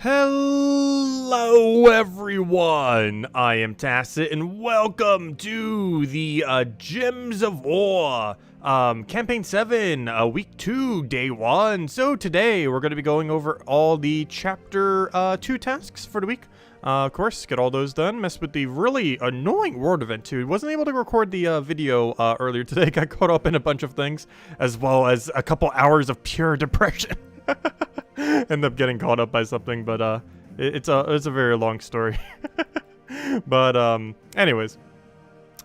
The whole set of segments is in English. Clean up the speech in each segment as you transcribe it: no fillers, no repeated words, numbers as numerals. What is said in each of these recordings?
Hello everyone, I am Tacit and welcome to the Gems of War Campaign 7, Week 2, Day 1. So today we're going to be going over all the Chapter 2 tasks for the week. Of course, get all those done. Mess with the really annoying world event too. Wasn't able to record the video earlier today. Got caught up in a bunch of things, as well as a couple hours of pure depression. End up getting caught up by something, but it's a very long story. But anyways,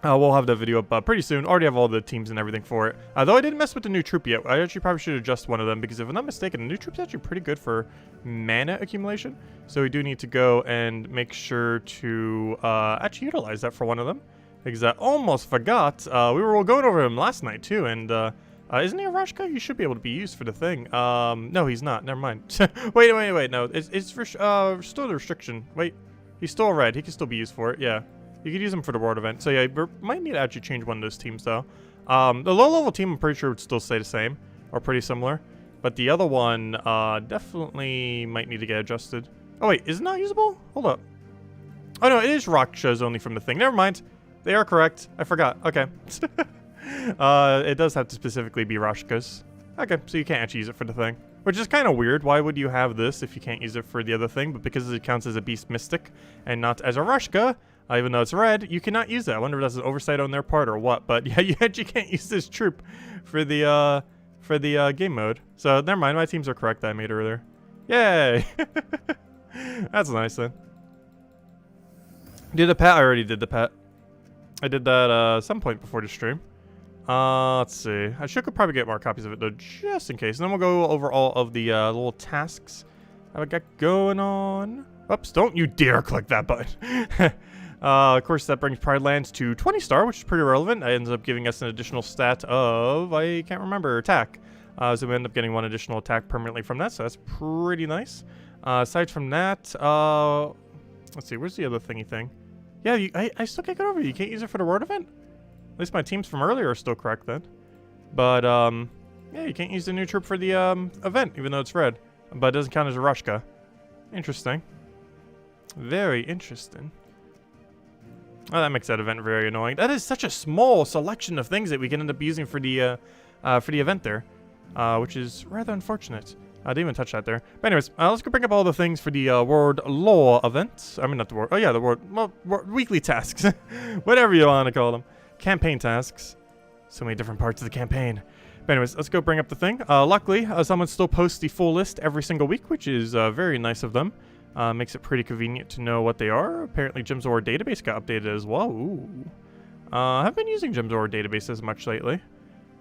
we'll have that video up pretty soon. Already have all the teams and everything for it. Though I didn't mess with the new troop yet. I actually probably should adjust one of them, because if I'm not mistaken, the new troop's actually pretty good for mana accumulation. So we do need to go and make sure to actually utilize that for one of them, because I almost forgot. We were going over him last night too, and isn't he a Rashka? He should be able to be used for the thing. No, he's not. Never mind. wait. No, it's for still the restriction. Wait, he's still red. He can still be used for it. Yeah, you could use him for the world event. So yeah, we might need to actually change one of those teams though. The low-level team, I'm pretty sure would still stay the same or pretty similar, but the other one definitely might need to get adjusted. Oh wait, is it not usable? Hold up. Oh no, it is Rashkas only from the thing. Never mind. They are correct. I forgot. Okay. It does have to specifically be Rashkas. Okay, so you can't actually use it for the thing, which is kind of weird. Why would you have this if you can't use it for the other thing? But because it counts as a beast mystic and not as a Rashka, even though it's red, you cannot use it. I wonder if that's an oversight on their part or what. But yeah, you actually can't use this troop for the game mode. So never mind. My teams are correct that I made earlier. Yay! That's nice then. Did the pet? I already did the pet. I did that some point before the stream. Let's see. I could probably get more copies of it though, just in case. And then we'll go over all of the little tasks I've got going on. Oops, don't you dare click that button. Of course, that brings Pride Lands to 20 star, which is pretty relevant. It ends up giving us an additional stat of, I can't remember, attack. So we end up getting one additional attack permanently from that, so that's pretty nice. Aside from that, let's see, where's the other thingy thing? Yeah, I still can't get over it. You can't use it for the world event? At least my teams from earlier are still correct then. But, yeah, you can't use the new troop for the event, even though it's red. But it doesn't count as a Rashka. Interesting. Very interesting. Oh, that makes that event very annoying. That is such a small selection of things that we can end up using for the event there. Which is rather unfortunate. I didn't even touch that there. But anyways, let's go bring up all the things for the World Law event. I mean, not the World... Oh, yeah, the World weekly tasks. Whatever you want to call them. Campaign tasks. So many different parts of the campaign. But anyways, let's go bring up the thing. Luckily, someone still posts the full list every single week, which is very nice of them. Makes it pretty convenient to know what they are. Apparently, Gems of War database got updated as well. Ooh. I haven't been using Gems of War database as much lately.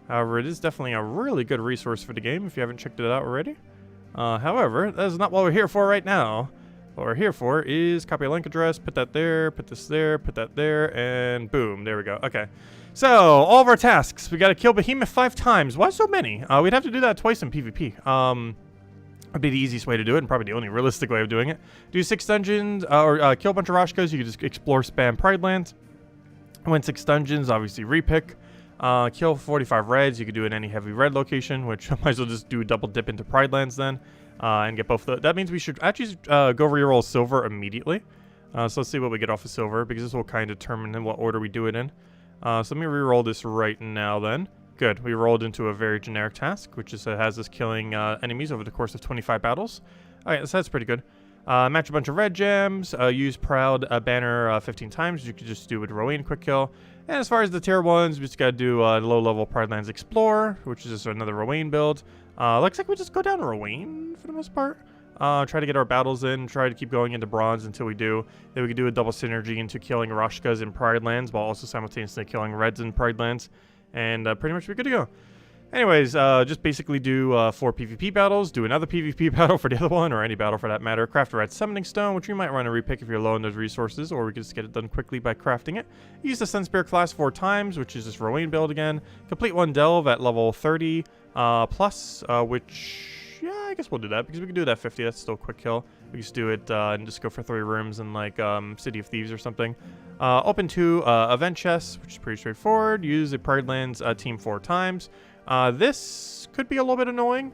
However, it is definitely a really good resource for the game if you haven't checked it out already. However, that is not what we're here for right now. What we're here for is copy a link address, put that there, put this there, put that there, and boom, there we go. Okay, so all of our tasks. We got to kill Behemoth 5 times. Why so many? We'd have to do that twice in PvP. Would be the easiest way to do it, and probably the only realistic way of doing it. Do 6 dungeons, or kill a bunch of Rashkas. You can just explore, spam Pride Lands. Win 6 dungeons, obviously repick. Kill 45 reds. You could do it in any heavy red location, which I might as well just do a double dip into Pride Lands then. And get both. That means we should actually go reroll silver immediately. So let's see what we get off of silver, because this will kind of determine in what order we do it in. So let me reroll this right now then. Good. We rolled into a very generic task, which is has us killing enemies over the course of 25 battles. Alright, so that's pretty good. Match a bunch of red gems. Use Proud Banner 15 times. You could just do with Rowan quick kill. And as far as the tier 1s, we just gotta do low-level Pride Lands Explorer, which is just another Rowan build. Looks like we just go down to Rowan for the most part. Try to get our battles in, try to keep going into bronze until we do. Then we can do a double synergy into killing Rashkas in Pride Lands, while also simultaneously killing reds in Pride Lands. And pretty much we're good to go. Anyways, just basically do 4 PvP battles, do another PvP battle for the other one, or any battle for that matter. Craft a red summoning stone, which you might run a repick if you're low on those resources, or we can just get it done quickly by crafting it. Use the Sun Spirit class 4 times, which is this Rowan build again. Complete 1 delve at level 30 plus, which, yeah, I guess we'll do that, because we can do that at 50. That's still a quick kill. We just do it and just go for 3 rooms in like City of Thieves or something. Open 2 event chests, which is pretty straightforward. Use a Pride Lands team 4 times. This could be a little bit annoying.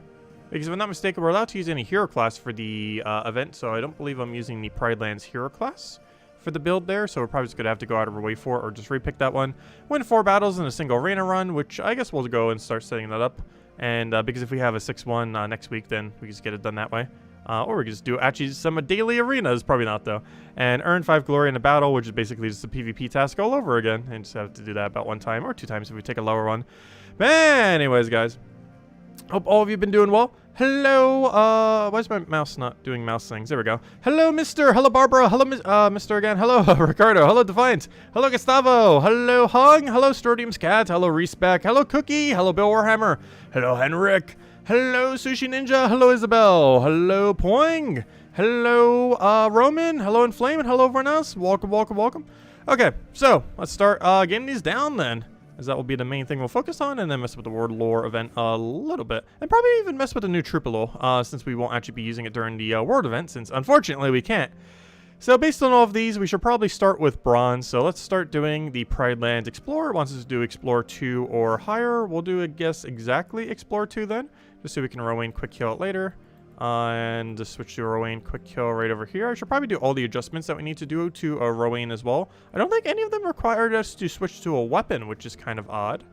Because if I'm not mistaken, we're allowed to use any hero class for the event, so I don't believe I'm using the Pridelands hero class for the build there, so we're probably just going to have to go out of our way for it, or just repick that one. Win 4 battles in a single arena run, which I guess we'll go and start setting that up. And because if we have a 6-1 next week, then we can just get it done that way. Or we can just do actually some daily arenas, probably not though. And earn 5 glory in a battle, which is basically just a PvP task all over again. And just have to do that about 1 time or 2 times if we take a lower one. But anyways, guys. Hope all of you have been doing well. Hello, why is my mouse not doing mouse things? There we go. Hello, Mr. Hello, Barbara. Hello, Mr. again. Hello, Ricardo. Hello, Defiant. Hello, Gustavo. Hello, Hung. Hello, Sturdium's Cat. Hello, Respec. Hello, Cookie. Hello, Bill Warhammer. Hello, Henrik. Hello, Sushi Ninja. Hello, Isabel. Hello, Poing. Hello, Roman. Hello, Inflame. And hello, everyone else. Welcome, welcome, welcome. Okay, so let's start getting these down then, as that will be the main thing we'll focus on, and then mess with the World Lore event a little bit. And probably even mess with the new troop a little, since we won't actually be using it during the World event, since unfortunately we can't. So based on all of these, we should probably start with Bronze. So let's start doing the Pridelands Explorer. It wants us to do Explorer 2 or higher. We'll do, I guess, exactly Explorer 2 then, just so we can Rowan quick kill it later. And just switch to a Rowan quick kill right over here. I should probably do all the adjustments that we need to do to a Rowan as well. I don't think any of them required us to switch to a weapon, which is kind of odd.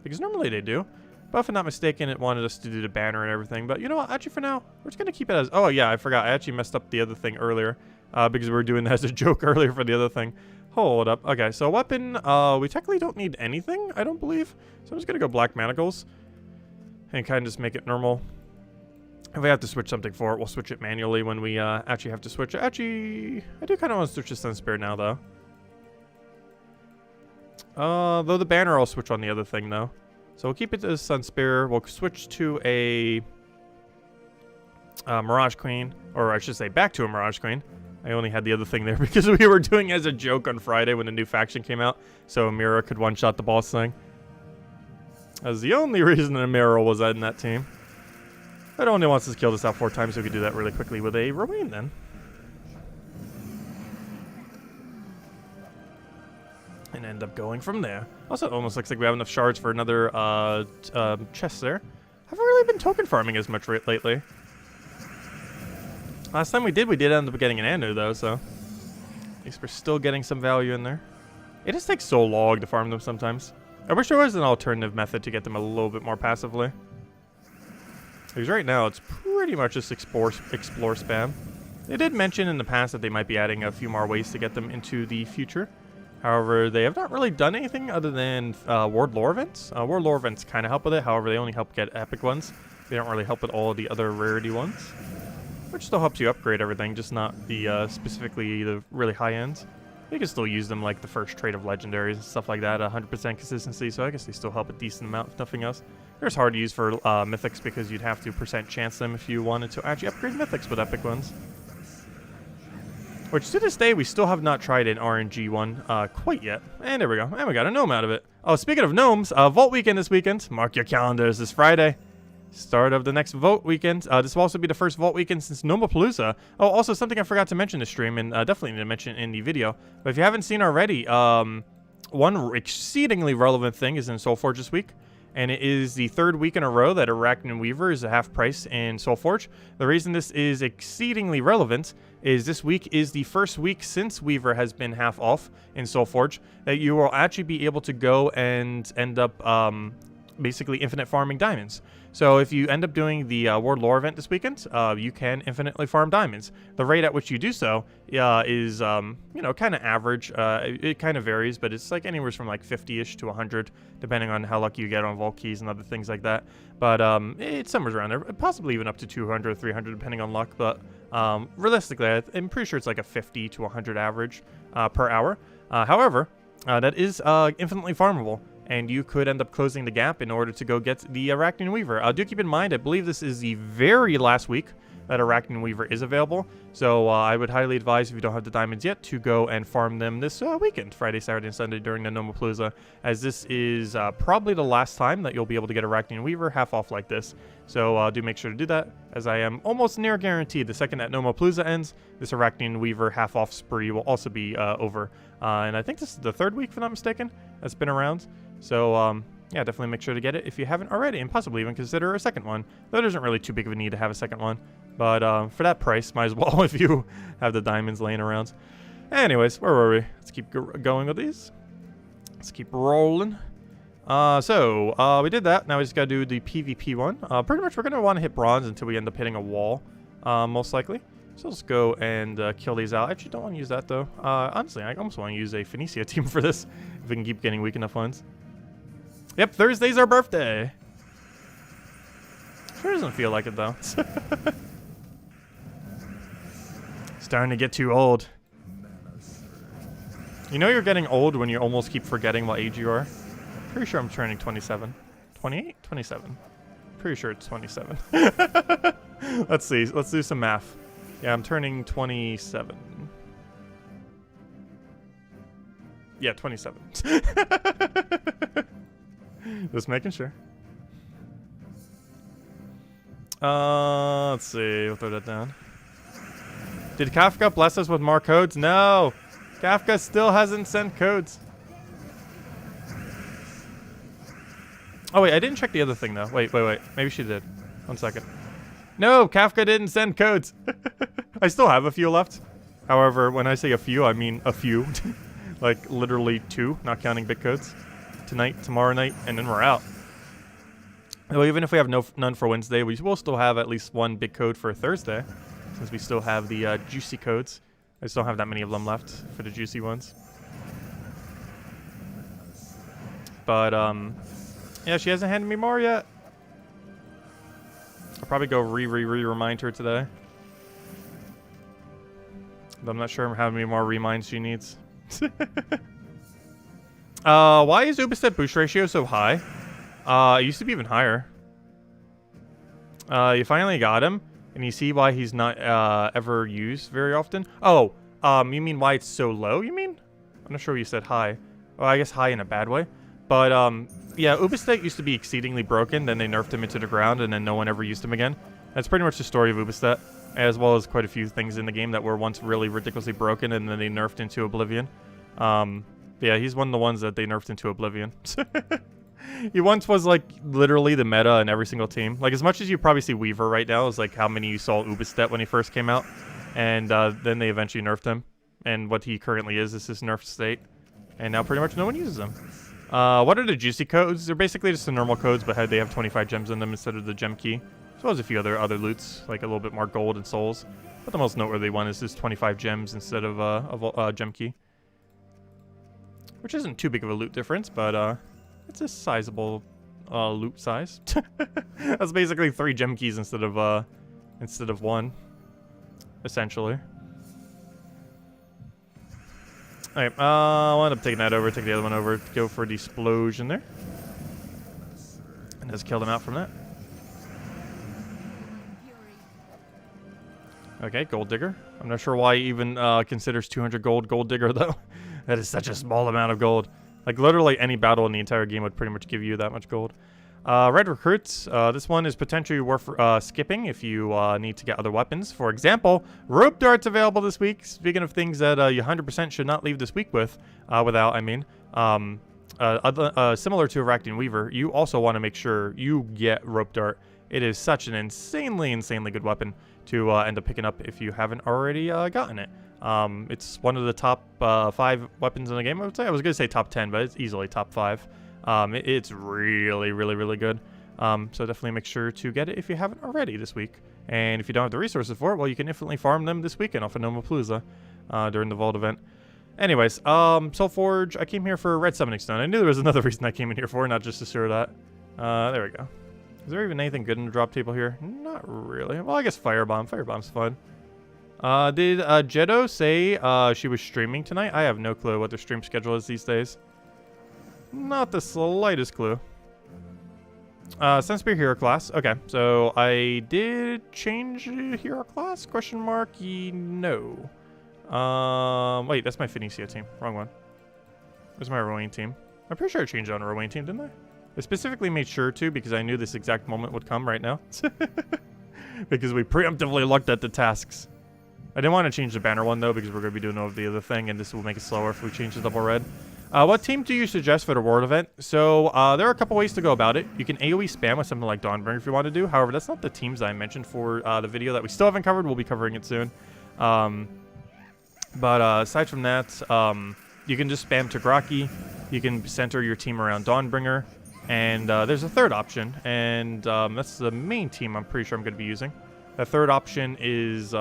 Because normally they do. But if I'm not mistaken, it wanted us to do the banner and everything. But you know what? Actually, for now, we're just going to keep it as... Oh, yeah, I forgot. I actually messed up the other thing earlier. Because we were doing that as a joke earlier for the other thing. Hold up. Okay, so weapon, we technically don't need anything, I don't believe. So I'm just going to go Black Manacles. And kind of just make it normal. If we have to switch something for it, we'll switch it manually when we actually have to switch it. Actually, I do kind of want to switch to Sun Spear now, though. Though the banner I'll switch on the other thing, though. So we'll keep it to Sun Spear. We'll switch to a Mirage Queen. Or I should say back to a Mirage Queen. I only had the other thing there because we were doing it as a joke on Friday when the new faction came out. So Amira could one-shot the boss thing. That was the only reason Amira was in that team. But only wants us to kill this out 4 times, so we can do that really quickly with a Rowan then. And end up going from there. Also, it almost looks like we have enough shards for another chest there. Haven't really been token farming as much lately. Last time we did end up getting an Anu though, so at least we're still getting some value in there. It just takes so long to farm them sometimes. I wish there was an alternative method to get them a little bit more passively. Because right now, it's pretty much just explore spam. They did mention in the past that they might be adding a few more ways to get them into the future. However, they have not really done anything other than World Lore events. World Lore events kind of help with it. However, they only help get epic ones. They don't really help with all the other rarity ones. Which still helps you upgrade everything, just not the specifically the really high ends. You can still use them like the first trait of legendaries and stuff like that, 100% consistency, so I guess they still help a decent amount, if nothing else. They're just hard to use for mythics because you'd have to % chance them if you wanted to actually upgrade mythics with epic ones. Which to this day, we still have not tried an RNG one quite yet. And there we go. And we got a gnome out of it. Oh, speaking of gnomes, Vault Weekend this weekend. Mark your calendars this Friday. Start of the next Vault Weekend. This will also be the first Vault Weekend since Nomapalooza. Oh, also something I forgot to mention this stream, and definitely need to mention in the video. But if you haven't seen already, one exceedingly relevant thing is in SoulForge this week. And it is the 3rd week in a row that Arachne Weaver is a half price in SoulForge. The reason this is exceedingly relevant is this week is the first week since Weaver has been half off in SoulForge that you will actually be able to go and end up basically infinite farming diamonds. So if you end up doing the World Lore event this weekend, you can infinitely farm diamonds. The rate at which you do so is, you know, kind of average. It kind of varies, but it's like anywhere from like 50-ish to 100, depending on how lucky you get on vault keys and other things like that. But it's somewhere around there, possibly even up to 200 or 300, depending on luck. But realistically, I'm pretty sure it's like a 50 to 100 average per hour. However, that is infinitely farmable. And you could end up closing the gap in order to go get the Arachne Weaver. Do keep in mind, I believe this is the very last week that Arachne Weaver is available. So I would highly advise, if you don't have the diamonds yet, to go and farm them this weekend, Friday, Saturday, and Sunday during the Nomapalooza, as this is probably the last time that you'll be able to get Arachne Weaver half off like this. So do make sure to do that, as I am almost near guaranteed the second that Nomapalooza ends, this Arachne Weaver half off spree will also be over. And I think this is the 3rd week, if I'm not mistaken, that's been around. So, yeah, definitely make sure to get it if you haven't already, and possibly even consider a second one. Though there isn't really too big of a need to have a second one. But for that price, might as well if you have the diamonds laying around. Anyways, where were we? Let's keep going with these. Let's keep rolling. So we did that. Now we just gotta do the PvP one. Pretty much we're gonna want to hit bronze until we end up hitting a wall, most likely. So let's go and kill these out. I actually don't want to use that though. Honestly, I almost want to use a Phoenicia team for this if we can keep getting weak enough ones. Yep, Thursday's our birthday. Sure doesn't feel like it though. Starting to get too old. You know you're getting old when you almost keep forgetting what age you are. Pretty sure I'm turning 27. 28? 27. Pretty sure it's 27. Let's see. Let's do some math. Yeah, I'm turning 27. Yeah, 27. Just making sure. Let's see. We'll throw that down. Did Kafka bless us with more codes? No! Kafka still hasn't sent codes. Oh, wait. I didn't check the other thing, though. Wait. Maybe she did. 1 second. No! Kafka didn't send codes! I still have a few left. However, when I say a few, I mean a few. Like, literally 2, not counting big codes. Tonight, tomorrow night, and then we're out. Though even if we have none for Wednesday, we will still have at least 1 big code for Thursday. Since we still have the juicy codes. I just don't have that many of them left for the juicy ones. But, yeah, she hasn't handed me more yet. I'll probably go remind her today. But I'm not sure how many more reminds she needs. Why is Ubistet boost ratio so high? It used to be even higher. You finally got him, and you see why he's not ever used very often. Oh, you mean why it's so low, you mean? I'm not sure you said high. Well, I guess high in a bad way. But, yeah, Ubistet used to be exceedingly broken, then they nerfed him into the ground, and then no one ever used him again. That's pretty much the story of Ubistet, as well as quite a few things in the game that were once really ridiculously broken, and then they nerfed into oblivion. Yeah, he's one of the ones that they nerfed into oblivion. He once was, like, literally the meta in every single team. Like, as much as you probably see Weaver right now is, like, how many you saw Ubistet when he first came out. And then they eventually nerfed him. And what he currently is his nerfed state. And now pretty much no one uses him. What are the juicy codes? They're basically just the normal codes, but they have 25 gems in them instead of the gem key. As well as a few other loots, like a little bit more gold and souls. But the most noteworthy one is just 25 gems instead of a gem key. Which isn't too big of a loot difference, but it's a sizable loot size. That's basically 3 gem keys instead of 1, essentially. Alright, I'll end up taking that over, take the other one over, go for the explosion there. And just kill them out from that. Okay, Gold Digger. I'm not sure why he even considers 200 Gold Digger, though. That is such a small amount of gold. Like, literally any battle in the entire game would pretty much give you that much gold. Red Recruits. This one is potentially worth skipping if you need to get other weapons. For example, Rope Dart's available this week. Speaking of things that you 100% should not leave this week with, similar to Arachne Weaver, you also want to make sure you get Rope Dart. It is such an insanely good weapon to end up picking up if you haven't already gotten it. It's one of the top 5 weapons in the game, I would say. I was going to say top 10, but it's easily top 5. It's really good. So definitely make sure to get it if you haven't already this week. And if you don't have the resources for it, well, you can infinitely farm them this weekend off of Nomapalooza during the Vault event. Anyways, Soulforge, I came here for Red Summoning Stone. I knew there was another reason I came in here for, not just to share that. There we go. Is there even anything good in the drop table here? Not really. Well, I guess Firebomb. Firebomb's fun. Did Jeddo say she was streaming tonight? I have no clue what their stream schedule is these days. Not the slightest clue. Sunspear hero class. Okay, so I did change hero class? Question mark? No. Wait, that's my Phoenicia team. Wrong one. Where's my Rowan team? I'm pretty sure I changed on a Rowan team, didn't I? I specifically made sure to because I knew this exact moment would come right now. Because we preemptively looked at the tasks. I didn't want to change the banner one though because we're going to be doing over the other thing and this will make it slower if we change the double red. What team do you suggest for the World event? So, there are a couple ways to go about it. You can AoE spam with something like Dawnbringer if you want to do. However, that's not the teams I mentioned for the video that we still haven't covered. We'll be covering it soon. Aside from that, you can just spam Tigraki. You can center your team around Dawnbringer. And there's a third option, and that's the main team I'm pretty sure I'm going to be using. The third option is,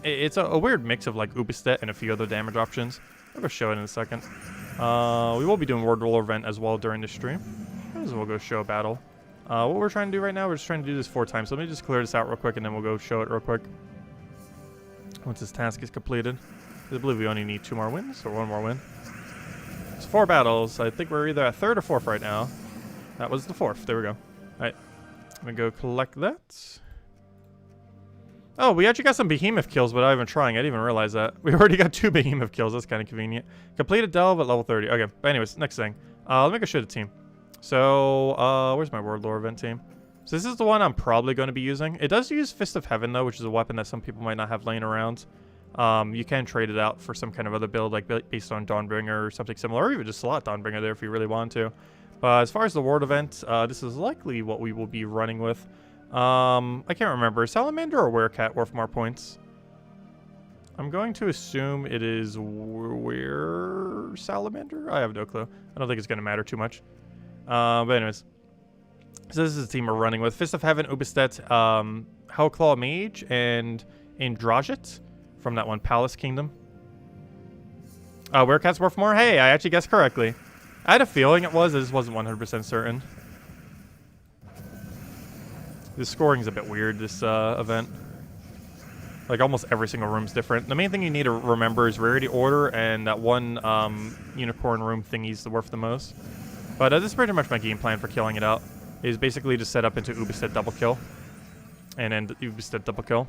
it's a weird mix of like Ubistet and a few other damage options. I'll go show it in a second. We will be doing World Roller event as well during the stream. Might as well go show a battle. What we're trying to do right now, we're just trying to do this 4 times. So let me just clear this out real quick, and then we'll go show it real quick. Once this task is completed. I believe we only need 2 more wins, or 1 more win. It's 4 battles. I think we're either at 3rd or 4th right now. That was the 4th. There we go. Alright. I'm gonna go collect that. Oh, we actually got some behemoth kills without even trying. I didn't even realize that. We already got 2 behemoth kills. That's kind of convenient. Completed delve at level 30. Okay, but anyways, next thing. Let me go show the team. So, where's my World Lore event team? So this is the one I'm probably going to be using. It does use Fist of Heaven, though, which is a weapon that some people might not have laying around. You can trade it out for some kind of other build, like based on Dawnbringer or something similar, or even just slot Dawnbringer there if you really want to. But as far as the World event, this is likely what we will be running with. I can't remember. Is Salamander or Werecat worth more points? I'm going to assume it is Were Salamander? I have no clue. I don't think it's going to matter too much. But anyways. So this is the team we're running with. Fist of Heaven, Ubistet, Hellclaw Mage, and Andrajit from that one Palace Kingdom. Werecat's worth more? Hey, I actually guessed correctly. I had a feeling it was. I just wasn't 100% certain. The scoring's a bit weird, this event. Like, almost every single room's different. The main thing you need to remember is rarity order, and that one unicorn room thingy's worth the most. But this is pretty much my game plan for killing it out. Is basically just set up into Ubistet double kill. And then Ubistet double kill.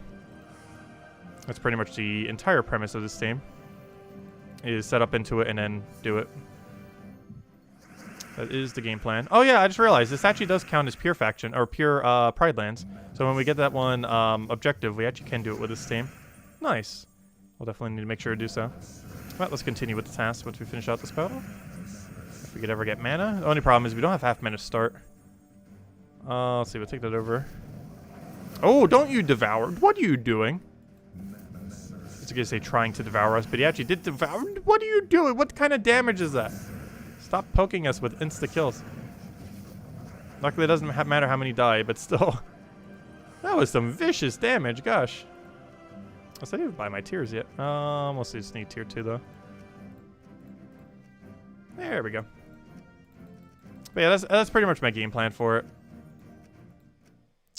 That's pretty much the entire premise of this team. Is set up into it and then do it. That is the game plan. Oh yeah, I just realized this actually does count as pure faction, or pure Pride Lands. So when we get that one objective, we actually can do it with this team. Nice. We'll definitely need to make sure to do so. Well, let's continue with the task once we finish out this battle. If we could ever get mana. The only problem is we don't have half mana to start. Let's see, we'll take that over. Oh, don't you devour. What are you doing? I was gonna say trying to devour us, but he actually did devour. What are you doing? What kind of damage is that? Stop poking us with insta-kills. Luckily, it doesn't matter how many die, but still. That was some vicious damage, gosh. I didn't even buy my tiers yet. Mostly just need tier 2, though. There we go. But yeah, that's pretty much my game plan for it.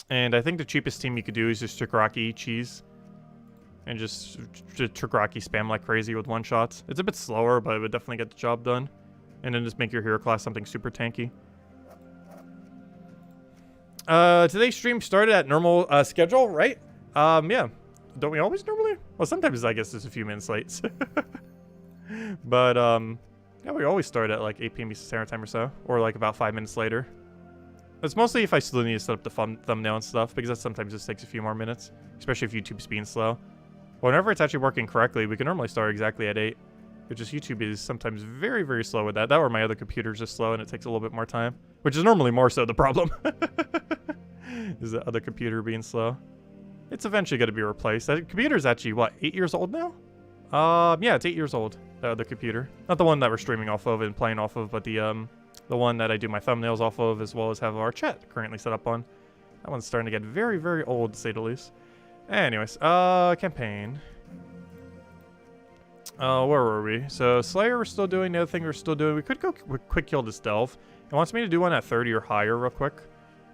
And I think the cheapest team you could do is just Tigraki cheese. And just Tigraki spam like crazy with one-shots. It's a bit slower, but it would definitely get the job done. And then just make your hero class something super tanky. Today's stream started at normal schedule, right? Yeah. Don't we always normally? Well, sometimes I guess it's a few minutes late. But, yeah, we always start at like 8 p.m. Eastern Standard Time or so. Or like about 5 minutes later. It's mostly if I still need to set up the thumbnail and stuff, because that sometimes just takes a few more minutes. Especially if YouTube's being slow. Whenever it's actually working correctly, we can normally start exactly at 8. It's just YouTube is sometimes very, very slow with that. That or my other computer's just slow and it takes a little bit more time. Which is normally more so the problem. Is the other computer being slow. It's eventually going to be replaced. That computer's actually, what, 8 years old now? Yeah, it's 8 years old. The other computer. Not the one that we're streaming off of and playing off of, but the one that I do my thumbnails off of, as well as have our chat currently set up on. That one's starting to get very, very old, to say the least. Anyways, campaign. Where were we? So, Slayer we're still doing. The other thing we're still doing. We could go quick kill this delve. It wants me to do one at 30 or higher real quick.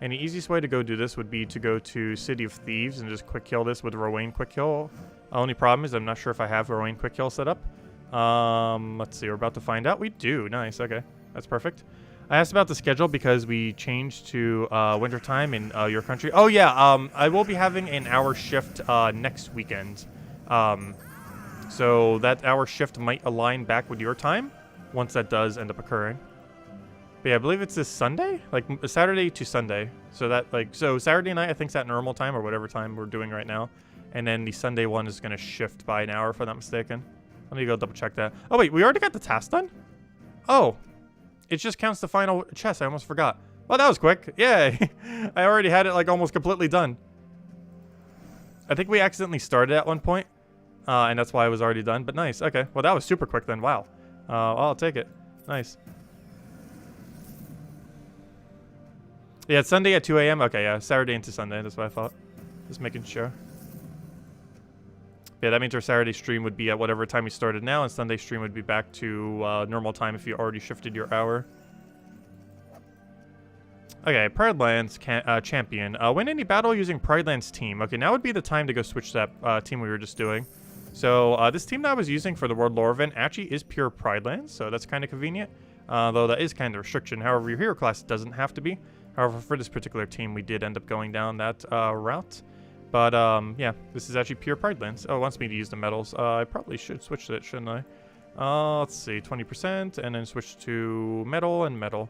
And the easiest way to go do this would be to go to City of Thieves and just quick kill this with Rowan quick kill. Only problem is I'm not sure if I have Rowan quick kill set up. Let's see. We're about to find out. We do. Nice. Okay. That's perfect. I asked about the schedule because we changed to wintertime in your country. Oh, yeah. I will be having an hour shift next weekend. So that hour shift might align back with your time once that does end up occurring. But yeah, I believe it's this Sunday, like Saturday to Sunday. So that so Saturday night I think is at normal time or whatever time we're doing right now, and then the Sunday one is gonna shift by an hour if I'm not mistaken. Let me go double check that. Oh wait, we already got the task done. Oh, it just counts the final chest. I almost forgot. Well, that was quick. Yay. I already had it like almost completely done. I think we accidentally started at one point, and that's why it was already done. But nice. Okay. Well, that was super quick then. Wow. I'll take it. Nice. Yeah, it's Sunday at 2 a.m. Okay, yeah. Saturday into Sunday. That's what I thought. Just making sure. Yeah, that means our Saturday stream would be at whatever time we started now, and Sunday stream would be back to normal time if you already shifted your hour. Okay, PlayerDaniels champion. Win any battle using PlayerDaniels team. Okay, now would be the time to go switch that team we were just doing. So this team that I was using for the World Lore event actually is pure PlayerDaniels, so that's kind of convenient. Though that is kind of a restriction. However, your hero class doesn't have to be. However, for this particular team, we did end up going down that route. But, yeah, this is actually pure PlayerDaniels. Oh, it wants me to use the medals. I probably should switch it, shouldn't I? Let's see, 20%, and then switch to metal and metal.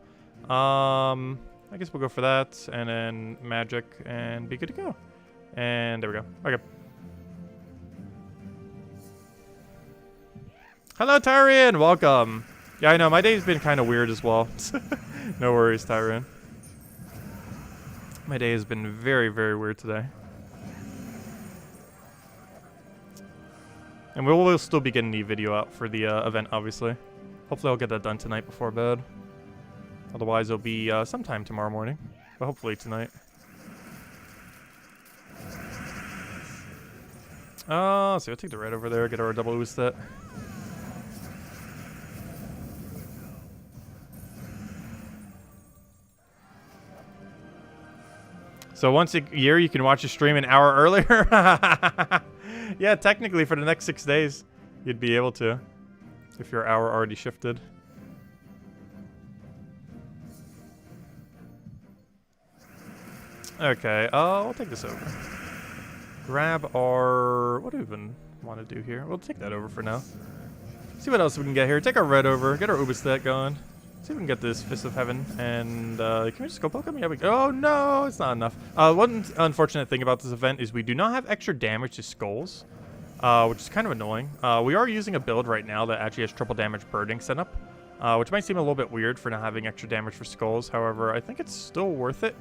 I guess we'll go for that, and then magic, and be good to go. And there we go. Okay. Hello, Tyrion! Welcome! Yeah, I know, my day's been kind of weird as well. No worries, Tyrion. My day has been very, very weird today. And we will still be getting the video out for the event, obviously. Hopefully I'll get that done tonight before bed. Otherwise, it'll be sometime tomorrow morning. But hopefully tonight. So I'll take the red over there, get our double Weeb. So once a year, you can watch a stream an hour earlier? Yeah, technically for the next 6 days, you'd be able to. If your hour already shifted. Okay, I'll take this over. Grab our... What do we even want to do here? We'll take that over for now. See what else we can get here. Take our red over. Get our Weeb going. See if we can get this Fist of Heaven. And can we just go poke him? Yeah, we... Oh, no! It's not enough. One unfortunate thing about this event is we do not have extra damage to skulls. Which is kind of annoying. We are using a build right now that actually has triple damage burning set up. Which might seem a little bit weird for not having extra damage for skulls. However, I think it's still worth it.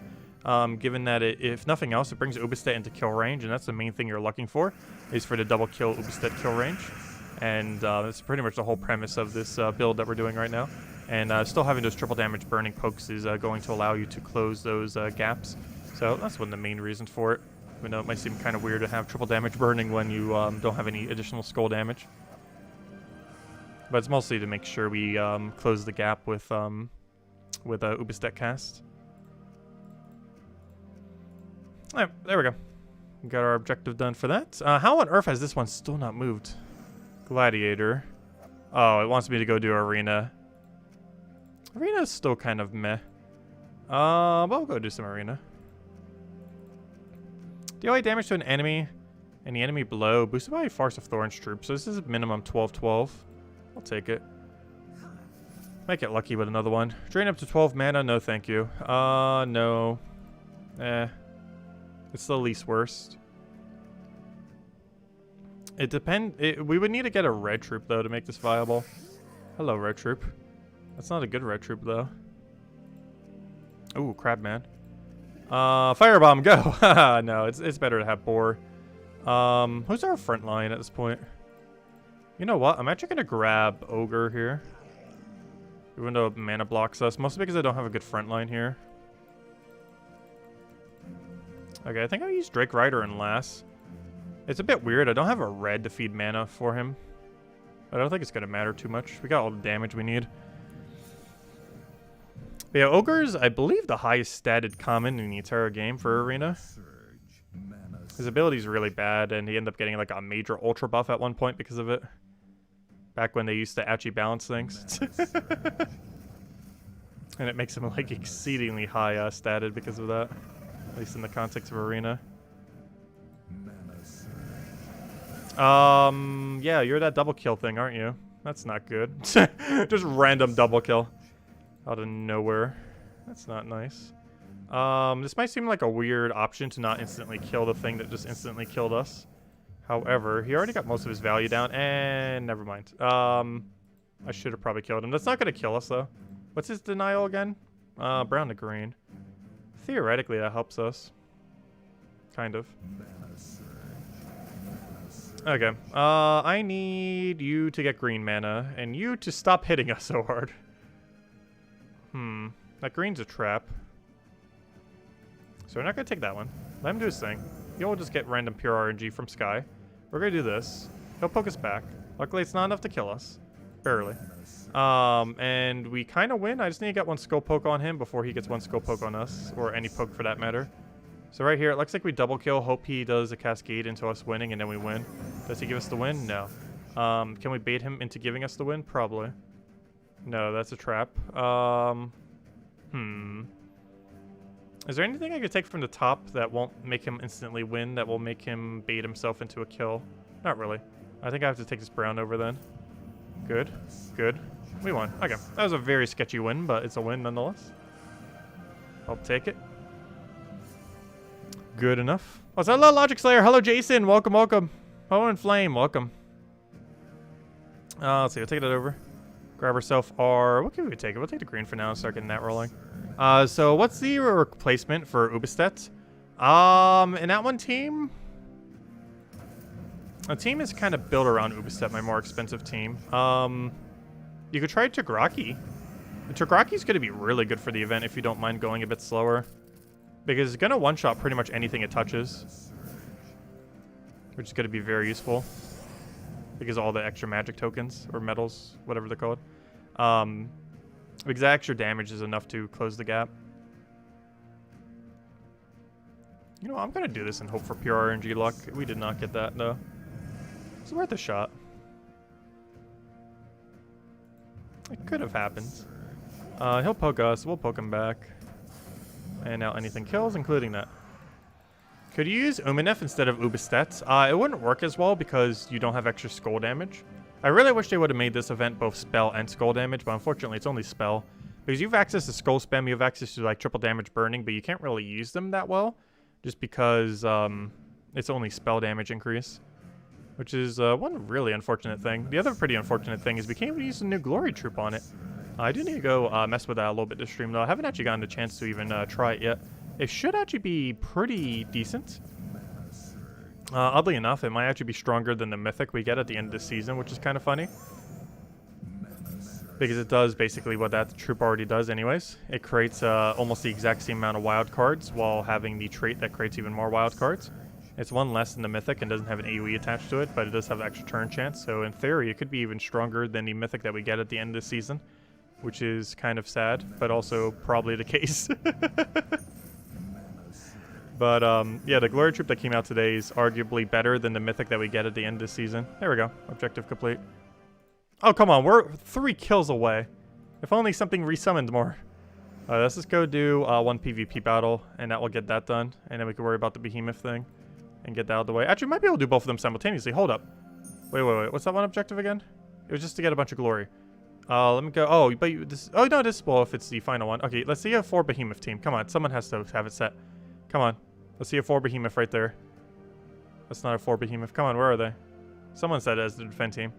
Given that if nothing else, it brings Weeb into kill range, and that's the main thing you're looking for, is for the double kill Weeb kill range. And that's pretty much the whole premise of this build that we're doing right now. And still having those triple damage burning pokes is going to allow you to close those gaps. So that's one of the main reasons for it. Even though it might seem kind of weird to have triple damage burning when you don't have any additional skull damage. But it's mostly to make sure we close the gap with Weeb cast. Alright, there we go. We got our objective done for that. How on earth has this one still not moved? Gladiator. Oh, it wants me to go do Arena. Arena's still kind of meh. But we'll go do some Arena. Deal damage to an enemy and the enemy below, boosted by Farce of Thorns troops. So this is minimum 12-12. I'll take it. Might get lucky with another one. Drain up to 12 mana. No, thank you. No. It's the least worst. It depends. We would need to get a red troop, though, to make this viable. Hello, red troop. That's not a good red troop, though. Ooh, Crabman. Firebomb, go! No, it's better to have Boar. Who's our front line at this point? You know what? I'm actually going to grab Ogre here. Even though mana blocks us. Mostly because I don't have a good front line here. Okay, I think I'll use Drake Rider and Lass. It's a bit weird. I don't have a red to feed mana for him. But I don't think it's going to matter too much. We got all the damage we need. But yeah, Ogre's, I believe, the highest statted common in the entire game for Arena. His ability's really bad, and he ended up getting like a major ultra buff at one point because of it. Back when they used to actually balance things. And it makes him like exceedingly high statted because of that. At least in the context of Arena. Yeah, you're that double kill thing, aren't you? That's not good. Just random double kill. Out of nowhere. That's not nice. This might seem like a weird option to not instantly kill the thing that just instantly killed us. However, he already got most of his value down, and never mind. I should have probably killed him. That's not going to kill us, though. What's his denial again? Brown to green. Theoretically, that helps us. Kind of. Okay. I need you to get green mana, and you to stop hitting us so hard. That green's a trap. So we're not going to take that one. Let him do his thing. He'll just get random pure RNG from Sky. We're going to do this. He'll poke us back. Luckily, it's not enough to kill us. Barely. And we kind of win. I just need to get one skull poke on him before he gets one skull poke on us, or any poke for that matter. So right here, it looks like we double kill. Hope he does a cascade into us winning, and then we win. Does he give us the win? No. Can we bait him into giving us the win? Probably. No, that's a trap. Is there anything I could take from the top that won't make him instantly win, that will make him bait himself into a kill? Not really. I think I have to take this brown over then. Good. Good. We won. Okay. That was a very sketchy win, but it's a win nonetheless. I'll take it. Good enough. Oh, is that Hello Logic Slayer? Hello Jason. Welcome, welcome. Oh, and Flame. Welcome. Let's see. We'll take that over. Grab ourselves our... What can we take? We'll take the green for now and start getting that rolling. So what's the replacement for Ubestedt? In that one team... A team is kind of built around Ubestedt, my more expensive team. You could try Tagraki. Tagraki's going to be really good for the event if you don't mind going a bit slower. Because it's going to one-shot pretty much anything it touches. Which is going to be very useful. Because of all the extra magic tokens, or medals, whatever they're called. Because that extra damage is enough to close the gap. You know, I'm going to do this and hope for pure RNG luck. We did not get that, though. It's worth a shot. It could have happened. He'll poke us. We'll poke him back. And now anything kills, including that. Could you use Uminef instead of Ubestedt? It wouldn't work as well because you don't have extra skull damage. I really wish they would have made this event both spell and skull damage, but unfortunately it's only spell. Because you have access to skull spam, you have access to like triple damage burning, but you can't really use them that well. Just because it's only spell damage increase. Which is one really unfortunate thing. The other pretty unfortunate thing is we can't even use the new glory troop on it. I do need to go mess with that a little bit this stream though. I haven't actually gotten a chance to even try it yet. It should actually be pretty decent. Oddly enough, it might actually be stronger than the Mythic we get at the end of the season, which is kind of funny. Because it does basically what that troop already does anyways. It creates almost the exact same amount of wild cards while having the trait that creates even more wild cards. It's one less than the Mythic and doesn't have an AoE attached to it, but it does have extra turn chance. So in theory, it could be even stronger than the Mythic that we get at the end of the season. Which is kind of sad, but also probably the case. But, yeah, the Glory Troop that came out today is arguably better than the Mythic that we get at the end of the season. There we go. Objective complete. Oh, come on. We're 3 kills away. If only something resummoned more. Let's just go do one PvP battle, and that will get that done. And then we can worry about the Behemoth thing and get that out of the way. Actually, we might be able to do both of them simultaneously. Hold up. Wait. What's that one objective again? It was just to get a bunch of glory. Let me go. Oh, but this... Oh, no, this is well if it's the final one. Okay, let's see a 4 Behemoth team. Come on. Someone has to have it set. Come on. Let's see a 4 Behemoth right there. That's not a 4 Behemoth. Come on, where are they? Someone said it as the defend team.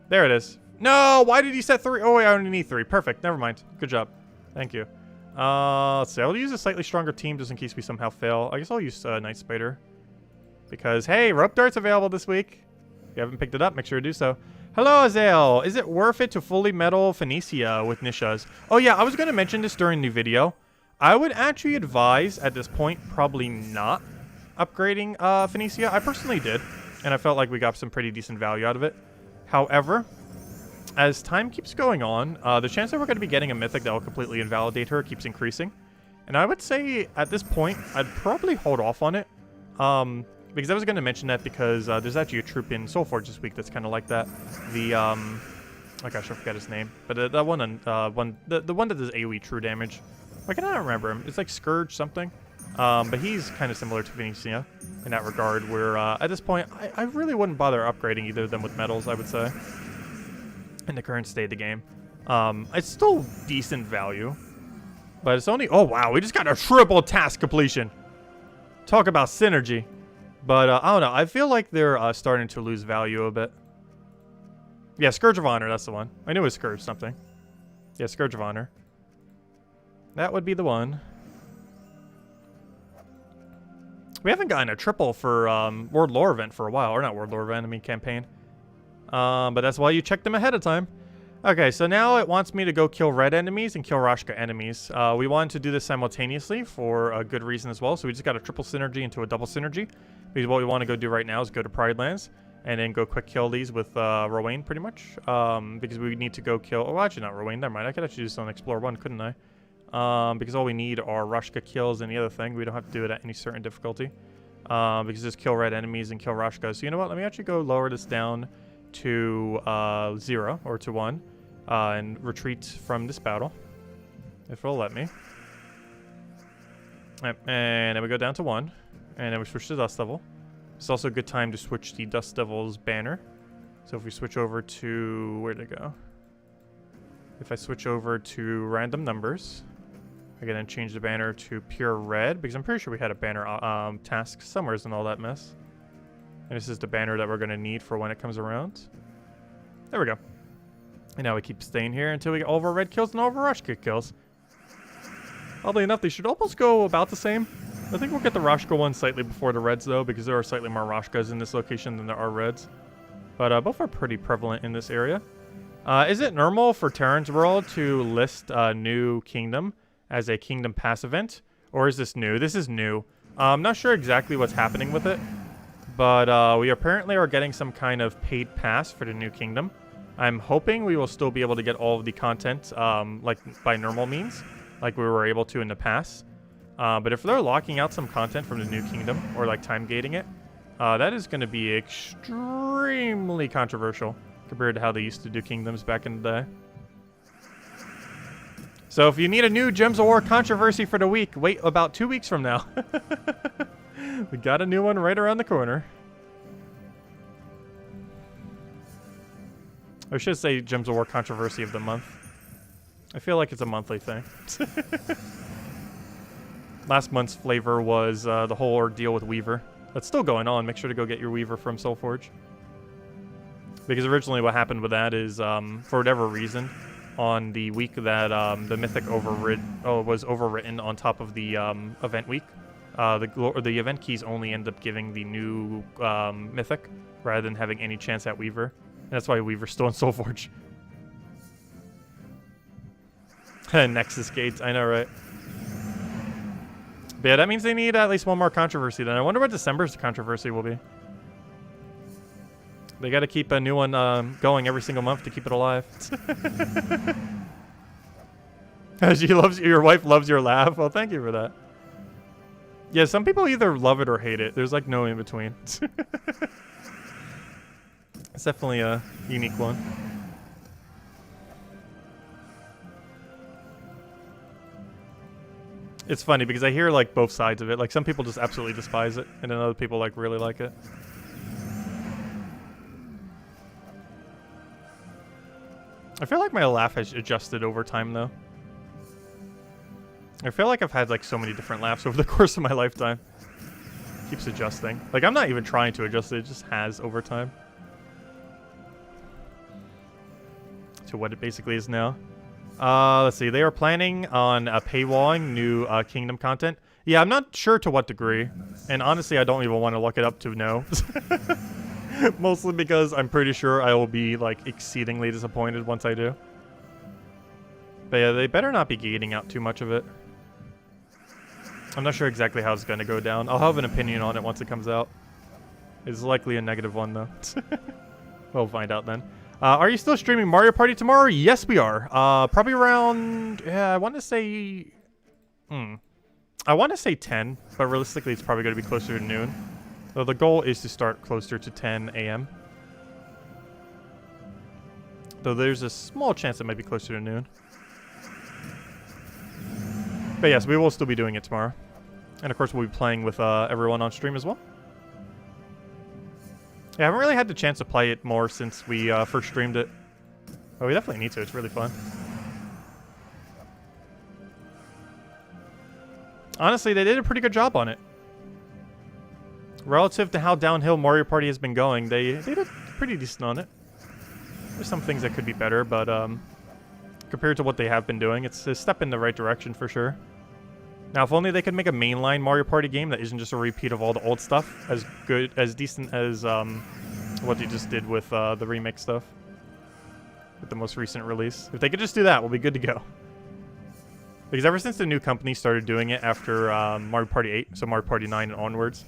There it is. No! Why did you set 3? Oh, wait, I only need 3. Perfect. Never mind. Good job. Thank you. Let's see. I'll use a slightly stronger team just in case we somehow fail. I guess I'll use Night Spider. Because, hey, Rope Dart's available this week. If you haven't picked it up, make sure to do so. Hello, Azael. Is it worth it to fully medal Phoenicia with Nishas? Oh, yeah, I was going to mention this during the video. I would actually advise, at this point, probably not upgrading Phoenicia. I personally did, and I felt like we got some pretty decent value out of it. However, as time keeps going on, the chance that we're going to be getting a Mythic that will completely invalidate her keeps increasing. And I would say, at this point, I'd probably hold off on it. Because I was going to mention that because there's actually a troop in Soulforge this week that's kind of like that. The, oh gosh, I forget his name. But that one, the one that does AoE true damage. I cannot remember him. It's like Scourge something. But he's kind of similar to Phoenicia in that regard, where at this point, I really wouldn't bother upgrading either of them with medals, I would say. In the current state of the game. It's still decent value. But it's only... Oh, wow. We just got a triple task completion. Talk about synergy. But I don't know. I feel like they're starting to lose value a bit. Yeah, Scourge of Honor, that's the one. I knew it was Scourge something. Yeah, Scourge of Honor. That would be the one. We haven't gotten a triple for World Lore event for a while. Or not World Lore event, I mean campaign. But that's why you check them ahead of time. Okay, so now it wants me to go kill red enemies and kill Rashka enemies. We wanted to do this simultaneously for a good reason as well. So we just got a triple synergy into a double synergy. Because what we want to go do right now is go to Pride Lands. And then go quick kill these with Rowan, pretty much. Because we need to go kill... Oh, actually not Rowan, never mind. I could actually do this on Explore 1, couldn't I? Because all we need are Rashka kills and the other thing. We don't have to do it at any certain difficulty. Because just kill red enemies and kill Rashka. So you know what? Let me actually go lower this down to 0 or to 1. And retreat from this battle. If it'll let me. And then we go down to 1. And then we switch to Dust Devil. It's also a good time to switch the Dust Devil's banner. So if we switch over to... Where'd it go? If I switch over to random numbers, I can then change the banner to pure red, because I'm pretty sure we had a banner task somewhere in all that mess. And this is the banner that we're going to need for when it comes around. There we go. And now we keep staying here until we get all of our red kills and all of our Rashka kills. Oddly enough, they should almost go about the same. I think we'll get the Rashka one slightly before the reds, though, because there are slightly more Rashkas in this location than there are reds. But both are pretty prevalent in this area. Is it normal for Terran's World to list a new kingdom as a kingdom pass event? Or is this new? This is new. I'm not sure exactly what's happening with it. But we apparently are getting some kind of paid pass for the new kingdom. I'm hoping we will still be able to get all of the content like by normal means, like we were able to in the past. But if they're locking out some content from the new kingdom, or like time gating it, that is going to be extremely controversial compared to how they used to do kingdoms back in the day. So if you need a new Gems of War controversy for the week, wait about 2 weeks from now. We got a new one right around the corner. I should say Gems of War controversy of the month. I feel like it's a monthly thing. Last month's flavor was the whole ordeal with Weaver. That's still going on. Make sure to go get your Weaver from Soulforge. Because originally what happened with that is, for whatever reason, on the week that the Mythic was overwritten on top of the event week, the event keys only end up giving the new Mythic rather than having any chance at Weaver. And that's why Weaver's still in Soulforge. Nexus gates, I know, right? But yeah, that means they need at least one more controversy then. I wonder what December's controversy will be. They got to keep a new one going every single month to keep it alive. Your wife loves your laugh. Well, thank you for that. Yeah, some people either love it or hate it. There's like no in between. It's definitely a unique one. It's funny because I hear like both sides of it. Like some people just absolutely despise it, and then other people like really like it. I feel like my laugh has adjusted over time though. I feel like I've had like so many different laughs over the course of my lifetime. It keeps adjusting. Like I'm not even trying to adjust it, it just has over time. To what it basically is now. Let's see. They are planning on paywalling new kingdom content. Yeah, I'm not sure to what degree. And honestly, I don't even want to look it up to know. Mostly because I'm pretty sure I will be like exceedingly disappointed once I do. But yeah, they better not be gating out too much of it. I'm not sure exactly how it's going to go down. I'll have an opinion on it once it comes out. It's likely a negative one though. We'll find out then. Are you still streaming Mario Party tomorrow? Yes, we are. Probably around, I want to say, I want to say 10, but realistically it's probably going to be closer to noon. So the goal is to start closer to 10 a.m. Though there's a small chance it might be closer to noon. But yes, we will still be doing it tomorrow. And of course we'll be playing with everyone on stream as well. Yeah, I haven't really had the chance to play it more since we first streamed it. Oh, we definitely need to. It's really fun. Honestly, they did a pretty good job on it. Relative to how downhill Mario Party has been going, they did pretty decent on it. There's some things that could be better, but compared to what they have been doing, it's a step in the right direction for sure. Now, if only they could make a mainline Mario Party game that isn't just a repeat of all the old stuff, as good, as decent as what they just did with the remake stuff, with the most recent release. If they could just do that, we'll be good to go. Because ever since the new company started doing it after Mario Party 8, so Mario Party 9 and onwards,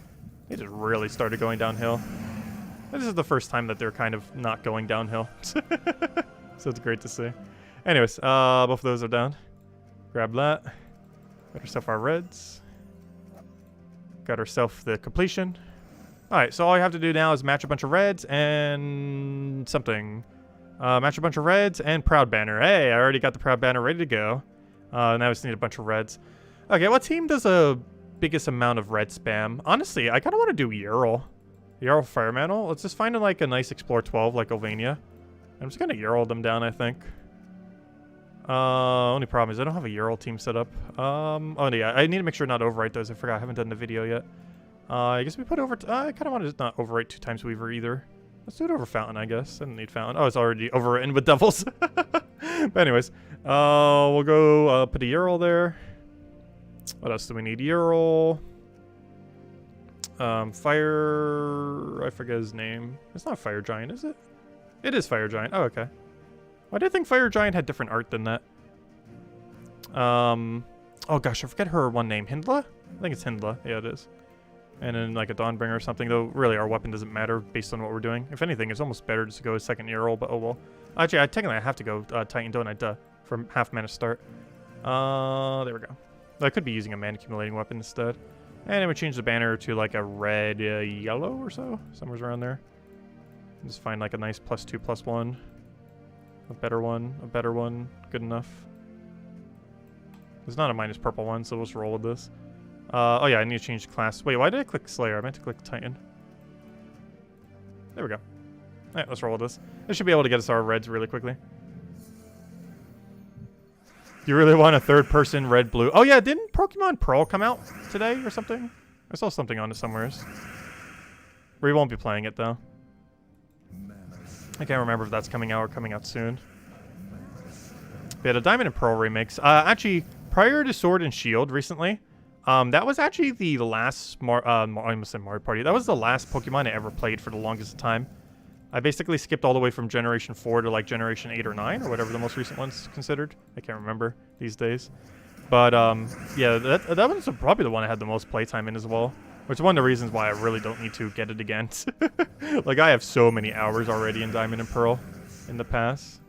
they just really started going downhill. This is the first time that they're kind of not going downhill. So it's great to see. Anyways, both of those are down. Grab that. Got ourselves our reds. Got ourselves the completion. Alright, so all you have to do now is match a bunch of reds and something. Match a bunch of reds and Proud Banner. Hey, I already got the Proud Banner ready to go. Now I just need a bunch of reds. Okay, what team does the biggest amount of red spam? Honestly, I kind of want to do Ural. Ural Firemantle. Let's just find like a nice Explore 12 like Ovania. I'm just going to Ural them down, I think. Only problem is I don't have a Ural team set up. Oh yeah, I need to make sure not to overwrite those. I forgot I haven't done the video yet. I guess we put over... I kind of want to not overwrite 2x Weaver either. Let's do it over Fountain, I guess. I don't need Fountain. Oh, it's already overwritten with Devils. But anyways, we'll go put a Ural there. What else do we need? Ural. Fire... I forget his name. It's not Fire Giant, is it? It is Fire Giant. Oh, okay. Why did I think Fire Giant had different art than that? Oh gosh, I forget her one name. Hindla? I think it's Hindla. Yeah, it is. And then like a Dawnbringer or something, though really our weapon doesn't matter based on what we're doing. If anything, it's almost better just to go a second Ural, but oh well. Actually, technically I have to go Titan, don't I? Duh. For half mana start. There we go. I could be using a mana accumulating weapon instead. And then we change the banner to like a red yellow or so. Somewhere around there. Just find like a nice +2/+1. A better one, good enough. There's not a minus purple one, so we'll just roll with this. Oh yeah, I need to change class. Wait, why did I click Slayer? I meant to click Titan. There we go. Alright, let's roll with this. This should be able to get us our reds really quickly. You really want a third-person red-blue? Oh yeah, didn't Pokemon Pearl come out today or something? I saw something on it somewhere. We won't be playing it, though. I can't remember if that's coming out or coming out soon. We had a Diamond and Pearl remix. Actually, prior to Sword and Shield recently, that was actually the last I almost said Mario Party. That was the last Pokemon I ever played for the longest time. I basically skipped all the way from Generation 4 to like Generation 8 or 9 or whatever the most recent one's considered. I can't remember these days. But yeah, that was probably the one I had the most playtime in as well. Which is one of the reasons why I really don't need to get it again. Like, I have so many hours already in Diamond and Pearl in the past.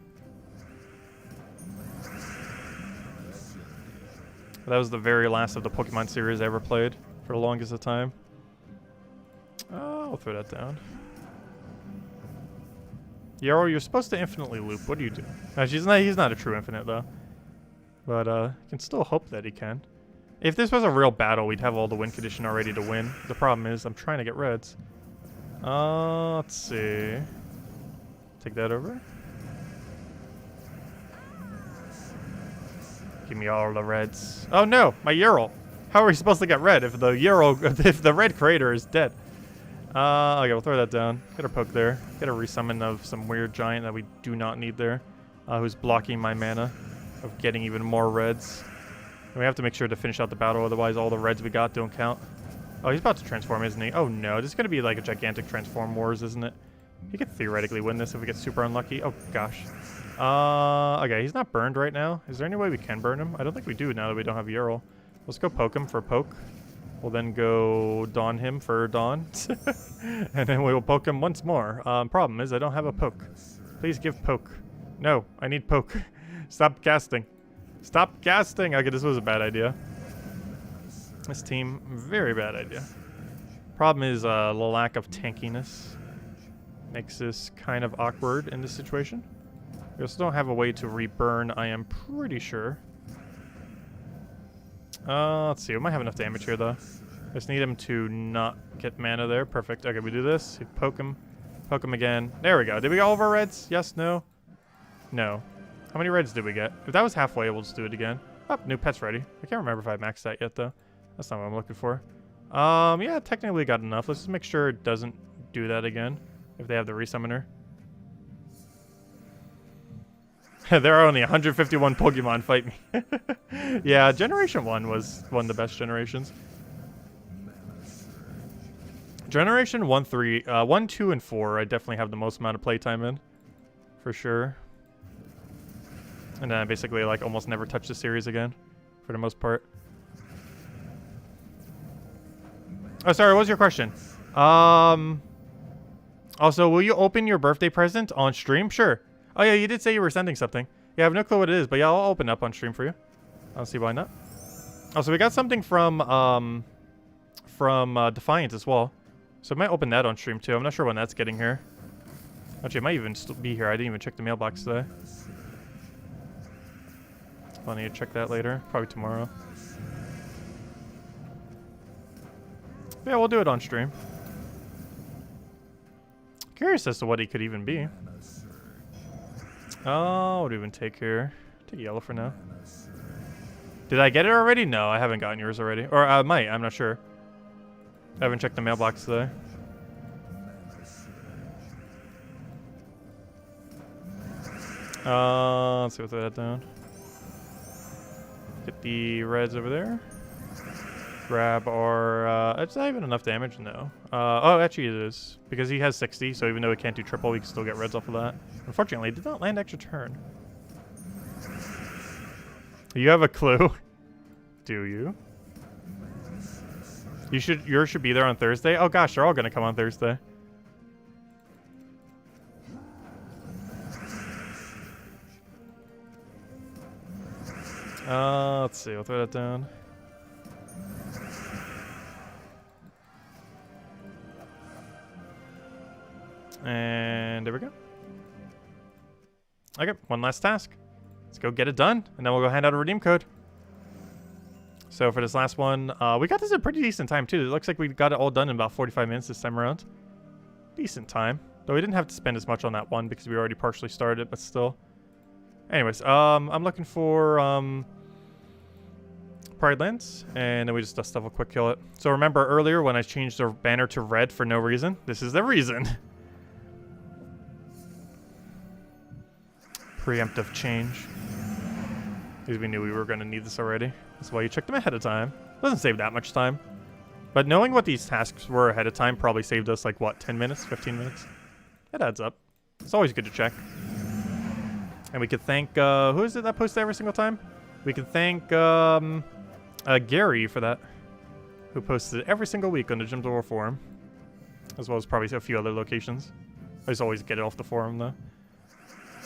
That was the very last of the Pokemon series I ever played for the longest of time. I'll throw that down. Yarrow, you're supposed to infinitely loop. What do you do? He's not a true infinite, though. But you can still hope that he can. If this was a real battle, we'd have all the win condition already to win. The problem is, I'm trying to get reds. Let's see. Take that over. Give me all the reds. Oh no, my Ural. How are we supposed to get red if the Ural, if the red creator is dead? Okay, we'll throw that down. Get a poke there. Get a resummon of some weird giant that we do not need there. Who's blocking my mana of getting even more reds. And we have to make sure to finish out the battle, otherwise all the reds we got don't count. Oh, he's about to transform, isn't he? Oh no, this is going to be like a gigantic transform wars, isn't it? He could theoretically win this if we get super unlucky. Oh gosh. Okay, he's not burned right now. Is there any way we can burn him? I don't think we do now that we don't have Ural. Let's go poke him for poke. We'll then go Dawn him for Dawn. And then we will poke him once more. Problem is I don't have a poke. Please give poke. No, I need poke. Stop casting. Stop casting! Okay, this was a bad idea. This team, very bad idea. Problem is the lack of tankiness makes this kind of awkward in this situation. We also don't have a way to reburn, I am pretty sure. Let's see, we might have enough damage here though. I just need him to not get mana there. Perfect. Okay, we do this. We poke him again. There we go. Did we get all of our reds? Yes, no? No. How many reds did we get? If that was halfway, we'll just do it again. Oh, new pet's ready. I can't remember if I maxed that yet, though. That's not what I'm looking for. Yeah, technically got enough. Let's just make sure it doesn't do that again if they have the resummoner. There are only 151 Pokemon, fight me. Yeah, Generation 1 was one of the best generations. Generation 1, 3, 1, 2, and 4, I definitely have the most amount of playtime in. For sure. And then I basically, like, almost never touch the series again. For the most part. Oh, sorry, what was your question? Also, will you open your birthday present on stream? Sure. Oh, yeah, you did say you were sending something. Yeah, I have no clue what it is, but yeah, I'll open up on stream for you. I'll see why not. Also, we got something from Defiant as well. So I might open that on stream, too. I'm not sure when that's getting here. Actually, it might even still be here. I didn't even check the mailbox today. I'll need to check that later. Probably tomorrow. But yeah, we'll do it on stream. Curious as to what he could even be. Oh, what do we even take here? Take yellow for now. Did I get it already? No, I haven't gotten yours already. Or I might, I'm not sure. I haven't checked the mailbox today. Let's see what's that down. Get the reds over there. Grab our, it's not even enough damage, no. Oh, actually it is. Because he has 60, so even though he can't do triple, we can still get reds off of that. Unfortunately, it did not land extra turn. You have a clue? Do you? Yours should be there on Thursday? Oh gosh, they're all gonna come on Thursday. Let's see, we'll throw that down. And there we go. Okay, one last task. Let's go get it done, and then we'll go hand out a redeem code. So for this last one, we got this at a pretty decent time too. It looks like we got it all done in about 45 minutes this time around. Decent time. Though we didn't have to spend as much on that one because we already partially started, but still. Anyways, I'm looking for Pride Lands, and then we just dust level quick kill it. So remember earlier when I changed the banner to red for no reason? This is the reason. Preemptive change. Because we knew we were going to need this already. That's why you checked them ahead of time. Doesn't save that much time. But knowing what these tasks were ahead of time probably saved us like, what, 10 minutes? 15 minutes? It adds up. It's always good to check. And we could thank, who is it that posts every single time? We can thank Gary for that. Who posts it every single week on the Gyms of War forum. As well as probably a few other locations. I just always get it off the forum though.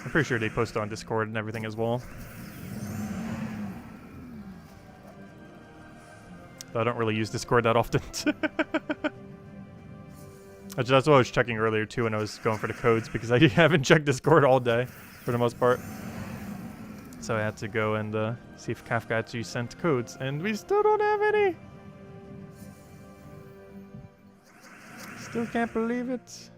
I'm pretty sure they post it on Discord and everything as well. Though I don't really use Discord that often. That's what I was checking earlier too when I was going for the codes, because I haven't checked Discord all day for the most part. So I had to go and see if Kafka actually sent codes, and we still don't have any. Still can't believe it.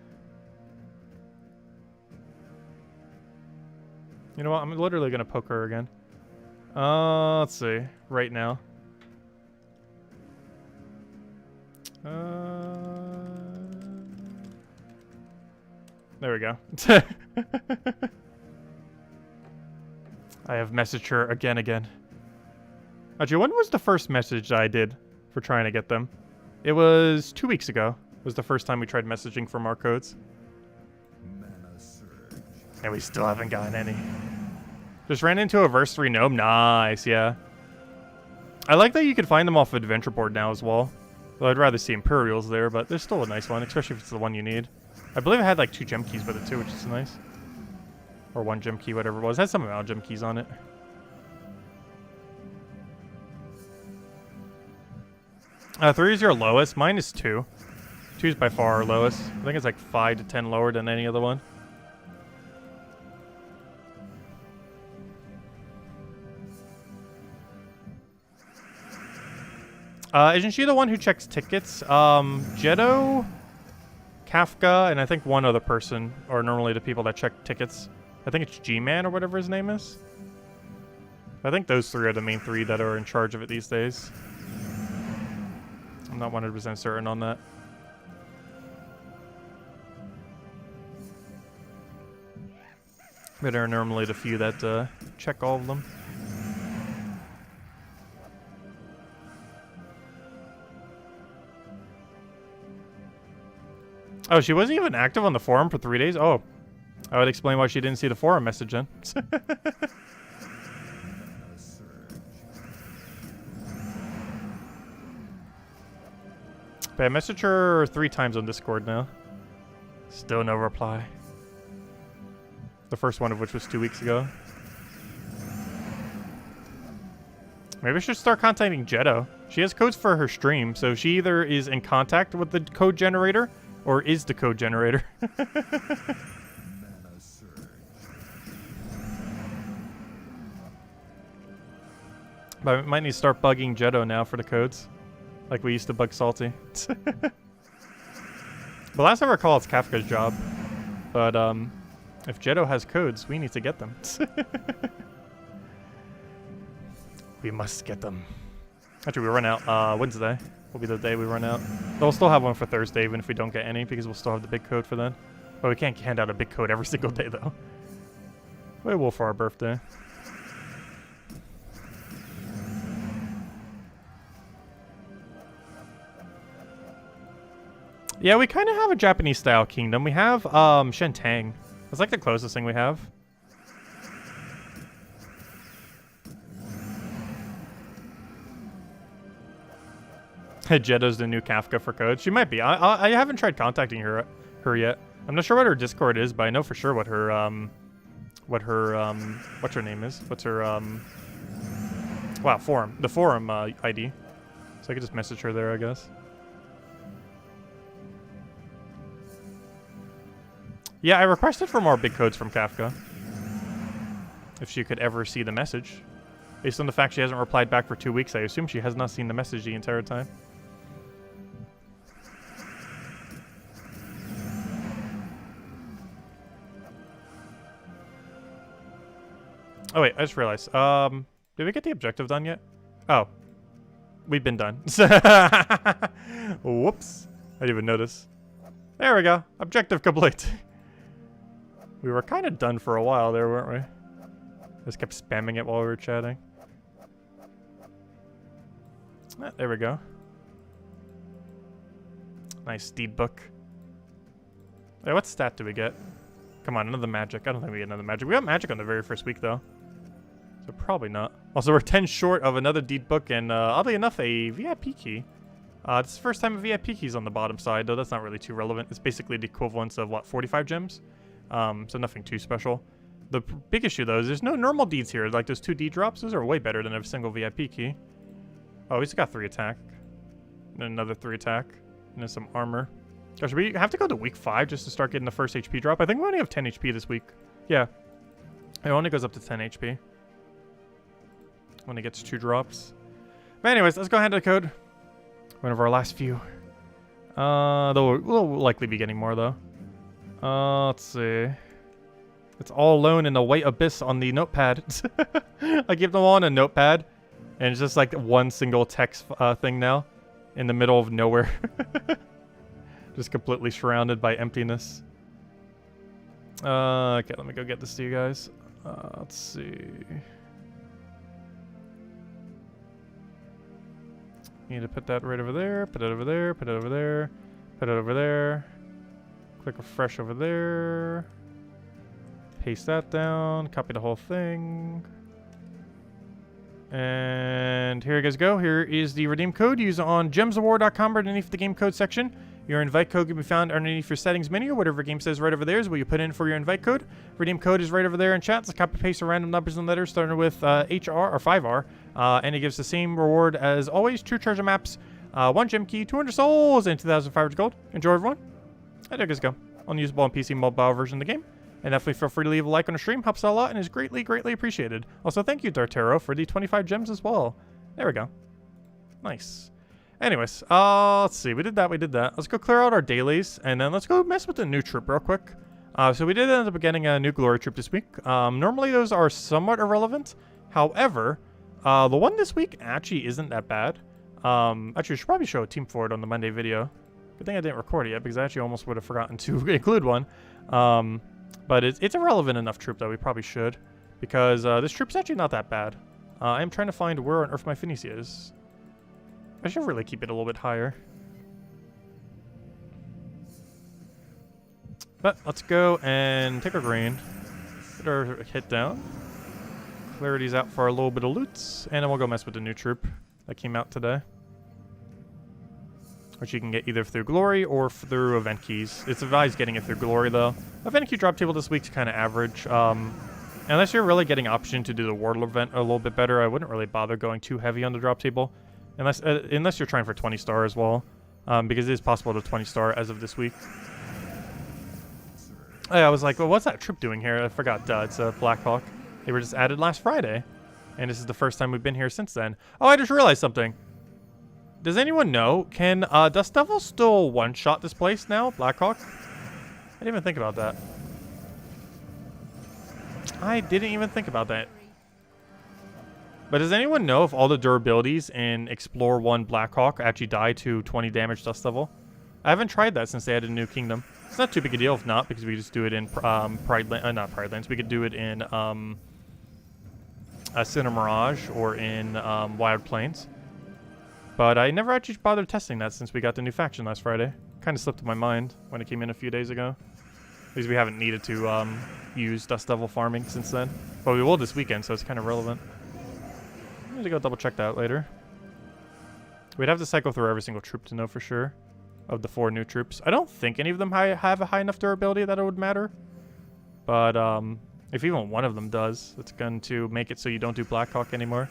You know what? I'm literally gonna poke her again. Let's see. Right now. There we go. I have messaged her again. Actually, when was the first message I did for trying to get them? It was 2 weeks ago. It was the first time we tried messaging from our codes. And we still haven't gotten any. Just ran into a verse 3 gnome. Nice, yeah. I like that you can find them off of Adventure Board now as well. Well, I'd rather see Imperials there, but there's still a nice one, especially if it's the one you need. I believe it had like 2 gem keys with it too, which is nice. Or 1 gem key, whatever it was. It had some amount of gem keys on it. 3 is your lowest. Mine is 2. 2 is by far our lowest. I think it's like 5 to 10 lower than any other one. Isn't she the one who checks tickets? Jetto, Kafka, and I think one other person are normally the people that check tickets. I think it's G-Man or whatever his name is. I think those 3 are the main 3 that are in charge of it these days. I'm not 100% certain on that. But there are normally the few that check all of them. Oh, she wasn't even active on the forum for 3 days? Oh, I would explain why she didn't see the forum message then. But I messaged her 3 times on Discord now. Still no reply. The first one of which was 2 weeks ago. Maybe I should start contacting Jetto. She has codes for her stream, so she either is in contact with the code generator or is the code generator. But I might need to start bugging Jetto now for the codes. Like we used to bug Salty. But last I recall, it's Kafka's job. But if Jetto has codes, we need to get them. We must get them. Actually, we run out Wednesday. Will be the day we run out. We'll still have one for Thursday, even if we don't get any, because we'll still have the big code for then. But we can't hand out a big code every single day, though. We will for our birthday. Yeah, we kind of have a Japanese-style kingdom. We have Shentang. That's like the closest thing we have. Jetto's the new Kafka for codes. She might be. I haven't tried contacting her yet. I'm not sure what her Discord is, but I know for sure what her what's her name is. What's her wow, forum. The forum ID. So I could just message her there, I guess. Yeah, I requested for more big codes from Kafka. If she could ever see the message. Based on the fact she hasn't replied back for 2 weeks, I assume she has not seen the message the entire time. Oh wait, I just realized. Did we get the objective done yet? Oh. We've been done. Whoops. I didn't even notice. There we go. Objective complete. We were kind of done for a while there, weren't we? Just kept spamming it while we were chatting. Ah, there we go. Nice TeeDuk. Hey, what stat do we get? Come on, another magic. I don't think we get another magic. We got magic on the very first week, though. So probably not. Also, we're 10 short of another TeeDuk and, oddly enough, a VIP key. This is the first time a VIP key's on the bottom side, though that's not really too relevant. It's basically the equivalent of, what, 45 gems? So nothing too special. The big issue, though, is there's no normal deeds here. Like, those 2 D drops, those are way better than a single VIP key. Oh, he's got 3 attack. And another 3 attack. And then some armor. Gosh, we have to go to week 5 just to start getting the first HP drop. I think we only have 10 HP this week. Yeah. It only goes up to 10 HP. When it gets 2 drops. But anyways, let's go ahead to the code. One of our last few. Though we'll likely be getting more, though. Let's see. It's all alone in the white abyss on the notepad. I give them all on a notepad. And it's just like one single text thing now. In the middle of nowhere. Just completely surrounded by emptiness. Okay, let me go get this to you guys. Let's see. Need to put that right over there, put it over there, put it over there, put it over there. Click refresh over there. Paste that down, copy the whole thing. And here you guys go. Here is the redeem code. Use it on gemsofwar.com underneath the game code section. Your invite code can be found underneath your settings menu. Whatever game says right over there is what you put in for your invite code. Redeem code is right over there in chat. Just copy paste some random numbers and letters starting with HR or 5R. And it gives the same reward as always. 2 treasure maps, 1 gem key, 200 souls, and 2,500 gold. Enjoy, everyone. And there you guys go. Unusable on PC mobile version of the game. And definitely feel free to leave a like on the stream. Helps out a lot and is greatly, greatly appreciated. Also, thank you, Dartero, for the 25 gems as well. There we go. Nice. Anyways, let's see. We did that. Let's go clear out our dailies, and then let's go mess with the new troop real quick. So we did end up getting a new glory troop this week. Normally, those are somewhat irrelevant. However, the one this week actually isn't that bad. Actually, I should probably show a team for it on the Monday video. Good thing I didn't record it yet, because I actually almost would have forgotten to include one. But it's a relevant enough troop that we probably should. Because this troop's actually not that bad. I'm trying to find where on earth my Phoenicia is. I should really keep it a little bit higher. But let's go and take our green. Get our hit down. Clarity's out for a little bit of loots. And then we'll go mess with the new troop that came out today. Which you can get either through Glory or through event keys. It's advised getting it through Glory though. Event key drop table this week's kind of average. Unless you're really getting option to do the Wardle event a little bit better, I wouldn't really bother going too heavy on the drop table. Unless you're trying for 20 star as well. Because it is possible to 20 star as of this week. I was like, well, what's that troop doing here? I forgot. It's a Blackhawk. They were just added last Friday. And this is the first time we've been here since then. Oh, I just realized something. Does anyone know? Can Dust Devil still one-shot this place now? Blackhawk? I didn't even think about that. I didn't even think about that. But does anyone know if all the durabilities in Explore 1 Blackhawk actually die to 20 damage Dust Devil? I haven't tried that since they added a new kingdom. It's not too big a deal if not, because we just do it in not Pride Lands. We could do it in Sinner Mirage or in Wild Plains. But I never actually bothered testing that since we got the new faction last Friday. Kind of slipped my mind when it came in a few days ago. Because we haven't needed to use Dust Devil farming since then. But we will this weekend, so it's kind of relevant. I'm gonna go double check that later. We'd have to cycle through every single troop to know for sure. Of the 4 new troops. I don't think any of them have a high enough durability that it would matter. But if even one of them does, it's going to make it so you don't do Blackhawk anymore.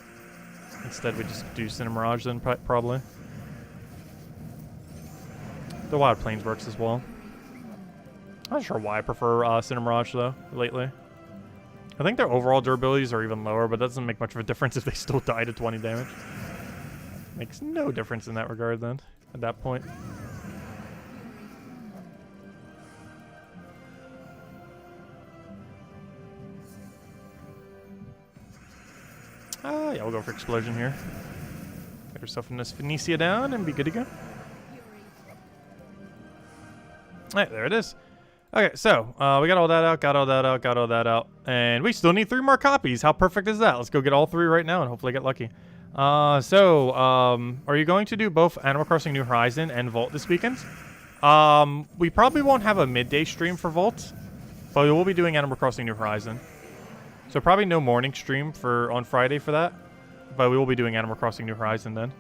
Instead, we just do Sinner Mirage then, probably. The Wild Plains works as well. I'm not sure why I prefer Sinner Mirage, though, lately. I think their overall durabilities are even lower, but that doesn't make much of a difference if they still die to 20 damage. Makes no difference in that regard, then, at that point. Yeah, we'll go for Explosion here. Get yourself in this Phoenicia down and be good to go. Alright, there it is. Okay, so, we got all that out, got all that out, and we still need 3 more copies. How perfect is that? Let's go get all 3 right now and hopefully get lucky. Are you going to do both Animal Crossing New Horizon and Vault this weekend? We probably won't have a midday stream for Vault, but we will be doing Animal Crossing New Horizon. So probably no morning stream on Friday for that, but we will be doing Animal Crossing New Horizon then.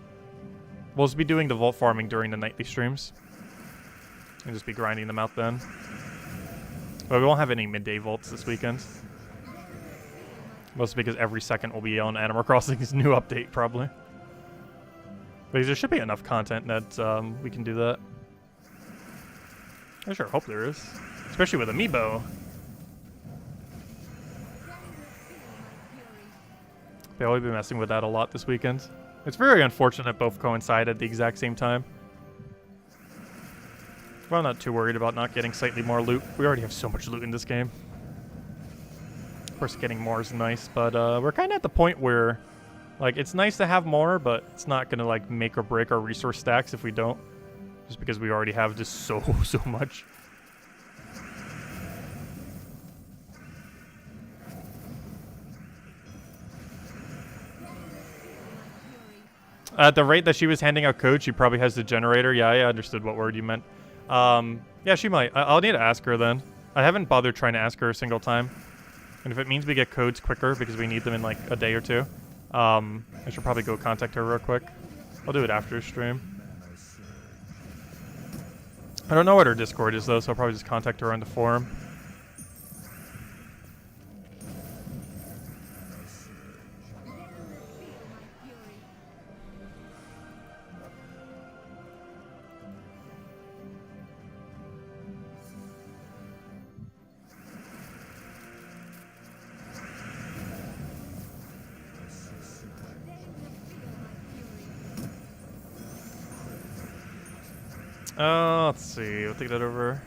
We'll just be doing the Vault farming during the nightly streams. And just be grinding them out then. But we won't have any midday Vaults this weekend. Mostly because every second will be on Animal Crossing's new update, probably. Because there should be enough content that we can do that. I sure hope there is. Especially with Amiibo. Yeah, we've been messing with that a lot this weekend. It's very unfortunate both coincide at the exact same time. But I'm not too worried about not getting slightly more loot. We already have so much loot in this game. Of course, getting more is nice, but we're kind of at the point where, like, it's nice to have more, but it's not going to, like, make or break our resource stacks if we don't. Just because we already have just so much. At the rate that she was handing out code, she probably has the generator. Yeah, I understood what word you meant. Yeah, she might. I'll need to ask her then. I haven't bothered trying to ask her a single time. And if it means we get codes quicker because we need them in like a day or two, I should probably go contact her real quick. I'll do it after stream. I don't know what her Discord is though, so I'll probably just contact her on the forum. Let's see. We'll take that over.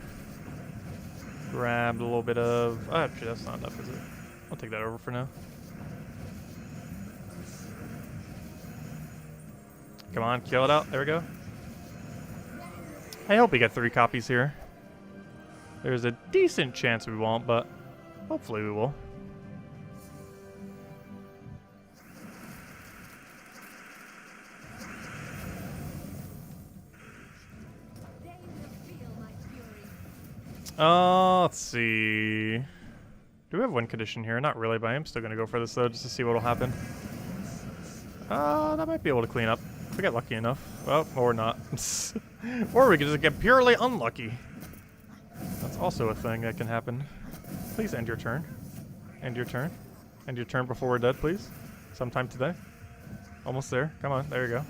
Grab a little bit of... Oh, actually, that's not enough, is it? I'll take that over for now. Come on, kill it out. There we go. I hope we get 3 copies here. There's a decent chance we won't, but hopefully we will. Let's see. Do we have win condition here? Not really, but I am still going to go for this, though, just to see what will happen. That might be able to clean up. If we get lucky enough. Well, or not. Or we could just get purely unlucky. That's also a thing that can happen. Please end your turn. End your turn. End your turn before we're dead, please. Sometime today. Almost there. Come on, there you go.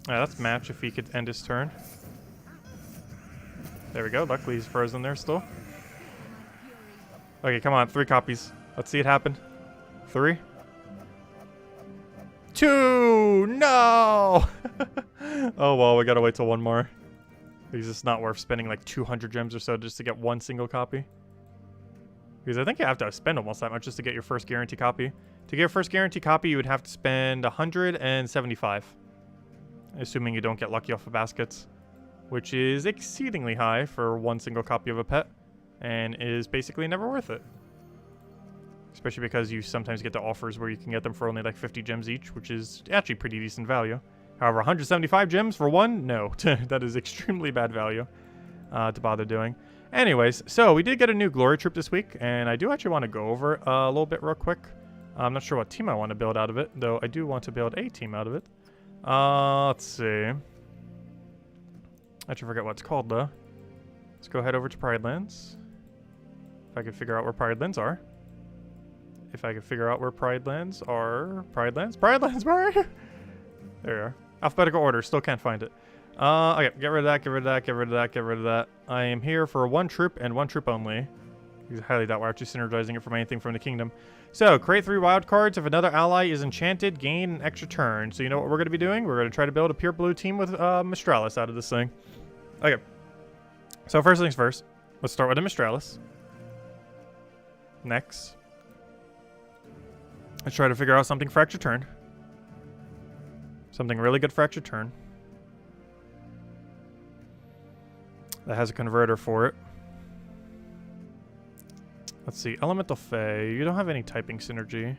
Yeah, that's match if he could end his turn. There we go. Luckily he's frozen there still. Okay, come on. 3 copies. Let's see it happen. 3. 2! No! Oh, well, we gotta wait till 1 more. Because it's not worth spending like 200 gems or so just to get 1 single copy. Because I think you have to spend almost that much just to get your first guarantee copy. To get your first guarantee copy, you would have to spend 175. Assuming you don't get lucky off of baskets. Which is exceedingly high for 1 single copy of a pet. And is basically never worth it. Especially because you sometimes get the offers where you can get them for only like 50 gems each, which is actually pretty decent value. However, 175 gems for 1? No. That is extremely bad value to bother doing. Anyways, so we did get a new glory troop this week, and I do actually want to go over it a little bit real quick. I'm not sure what team I want to build out of it, though I do want to build a team out of it. Let's see. I actually forget what it's called, though. Let's go head over to Pride Lands. If I could figure out where Pride Lands are. If I could figure out where Pride Lands are. Pride Lands? Pride Lands, where are you? There you are. Alphabetical order. Still can't find it. Okay. Get rid of that, get rid of that, get rid of that, get rid of that. I am here for 1 troop and 1 troop only. I highly doubt we're actually synergizing it from anything from the kingdom. So, create 3 wild cards. If another ally is enchanted, gain an extra turn. So you know what we're going to be doing? We're going to try to build a pure blue team with Mistralis out of this thing. Okay. So first things first. Let's start with a Mistralis. Next. Let's try to figure out something for extra turn. Something really good for extra turn. That has a converter for it. Let's see. Elemental Fae. You don't have any typing synergy.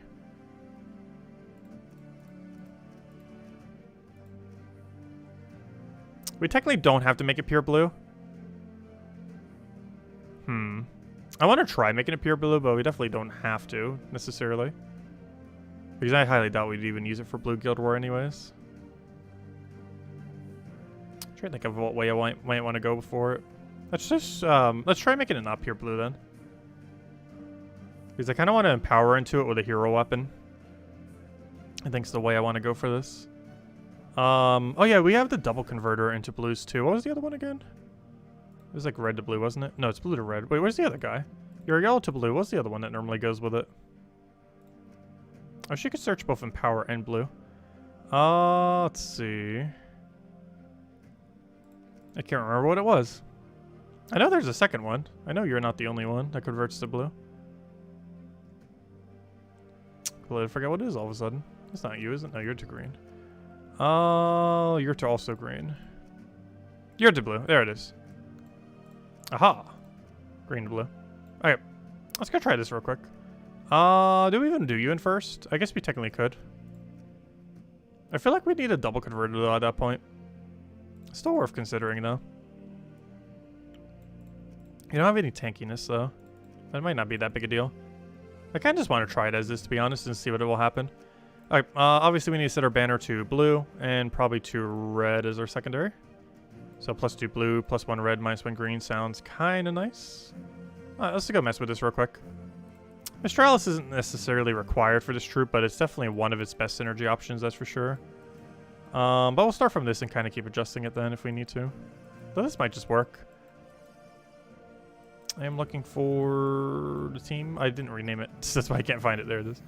We technically don't have to make it pure blue. I want to try making it pure blue, but we definitely don't have to, necessarily. Because I highly doubt we'd even use it for Blue Guild War anyways. I'm trying to think of what way I might want to go before it. Let's just, let's try making it not pure blue then. Because I kind of want to empower into it with a hero weapon. I think it's the way I want to go for this. Oh yeah, we have the double converter into blues too. What was the other one again? It was like red to blue, wasn't it? No, it's blue to red. Wait, where's the other guy? You're yellow to blue. What's the other one that normally goes with it? Oh, she could search both in power and blue. Let's see. I can't remember what it was. I know there's a second one. I know you're not the only one that converts to blue. Well, I forget what it is all of a sudden. It's not you, is it? No, you're to green. Oh, you're to also green. You're to blue. There it is. Aha. Green to blue. Okay. Let's go try this real quick. Do we even do you in first? I guess we technically could. I feel like we need a double converter though at that point. Still worth considering though. You don't have any tankiness though. That might not be that big a deal. I kind of just want to try it as is, to be honest, and see what will happen. Alright, obviously we need to set our banner to blue, and probably to red as our secondary. So +2 blue, +1 red, -1 green sounds kind of nice. Alright, let's go mess with this real quick. Mistralis isn't necessarily required for this troop, but it's definitely one of its best synergy options, that's for sure. But we'll start from this and kind of keep adjusting it then if we need to. Though this might just work. I am looking for the team. I didn't rename it. That's why I can't find it. There it is.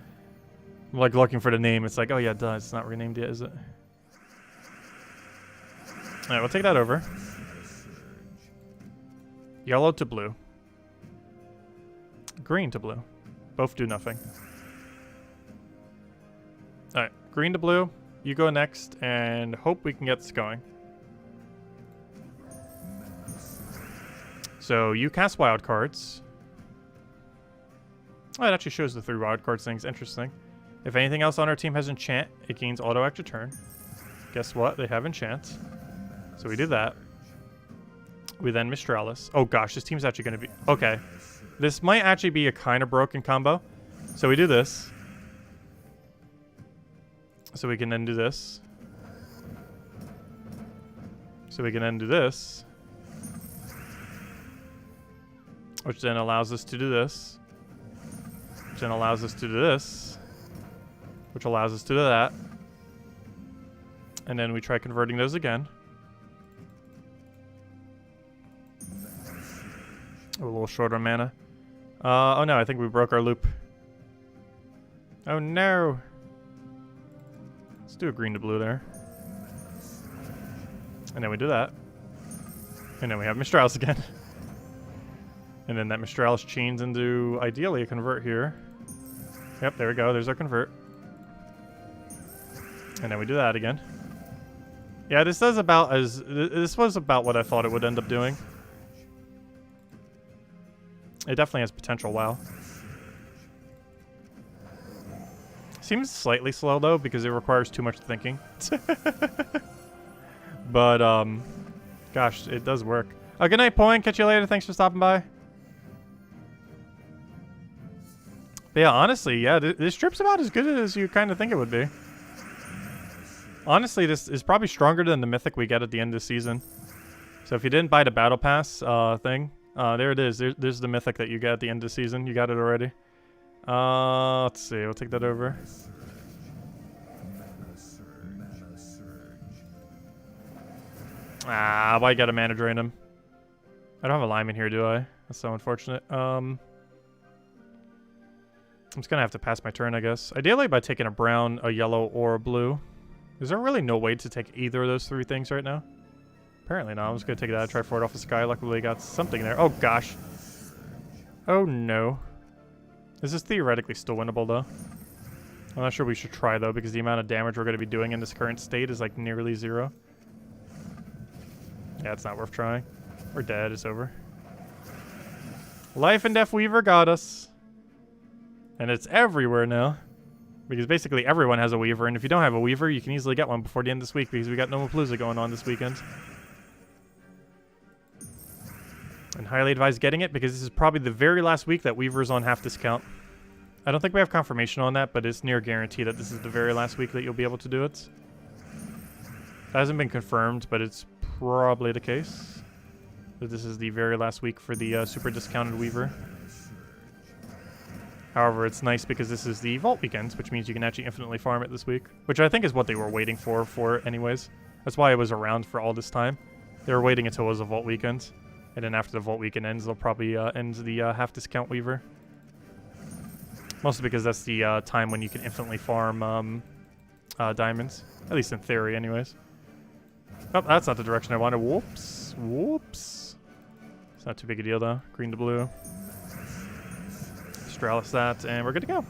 I'm like looking for the name. It's like, oh yeah, duh, it's not renamed yet, is it? Alright, we'll take that over. Yellow to blue. Green to blue. Both do nothing. Alright, green to blue. You go next, and hope we can get this going. So you cast wild cards. Oh, it actually shows the 3 wild cards things. Interesting. If anything else on our team has enchant, it gains auto extra turn. Guess what? They have enchant. So we do that. We then Mistralis. Oh gosh, this team's actually going to be... Okay. This might actually be a kind of broken combo. So we do this. So we can then do this. So we can then do this. Which then allows us to do this. Which then allows us to do this. Which allows us to do that. And then we try converting those again. A little short on mana. Oh no, I think we broke our loop. Oh no. Let's do a green to blue there. And then we do that. And then we have Mistralis again. And then that Mistralis chains into, ideally, a convert here. Yep, there we go. There's our convert. And then we do that again. Yeah, this was about what I thought it would end up doing. It definitely has potential, wow. Seems slightly slow, though, because it requires too much thinking. But, gosh, it does work. Good night, Point. Catch you later. Thanks for stopping by. But yeah, honestly, yeah, this trip's about as good as you kind of think it would be. Honestly, this is probably stronger than the Mythic we get at the end of the season. So if you didn't buy the Battle Pass thing, there it is. There's the Mythic that you get at the end of the season. You got it already. Let's see. We'll take that over. Ah, why you gotta mana drain him? I don't have a lineman here, do I? That's so unfortunate. I'm just gonna have to pass my turn, I guess. Ideally by taking a brown, a yellow, or a blue. Is there really no way to take either of those 3 things right now? Apparently not. I'm just gonna take that, try for it off the sky. Luckily got something there. Oh gosh. Oh no. This is theoretically still winnable though. I'm not sure we should try though, because the amount of damage we're gonna be doing in this current state is like nearly 0. Yeah, it's not worth trying. We're dead. It's over. Life and Death Weaver got us. And it's everywhere now. Because basically everyone has a Weaver. And if you don't have a Weaver, you can easily get one before the end of this week. Because we got Nomapalooza going on this weekend. And highly advise getting it. Because this is probably the very last week that Weaver's on half discount. I don't think we have confirmation on that. But it's near guaranteed that this is the very last week that you'll be able to do it. That hasn't been confirmed. But it's probably the case. That this is the very last week for the super discounted Weaver. However, it's nice because this is the Vault weekend, which means you can actually infinitely farm it this week. Which I think is what they were waiting for it anyways. That's why it was around for all this time. They were waiting until it was a Vault weekend. And then after the Vault weekend ends, they'll probably end the half discount Weaver. Mostly because that's the time when you can infinitely farm diamonds. At least in theory anyways. Oh, that's not the direction I wanted. Whoops. Whoops. It's not too big a deal though. Green to blue. Mistralis that, and we're good to go.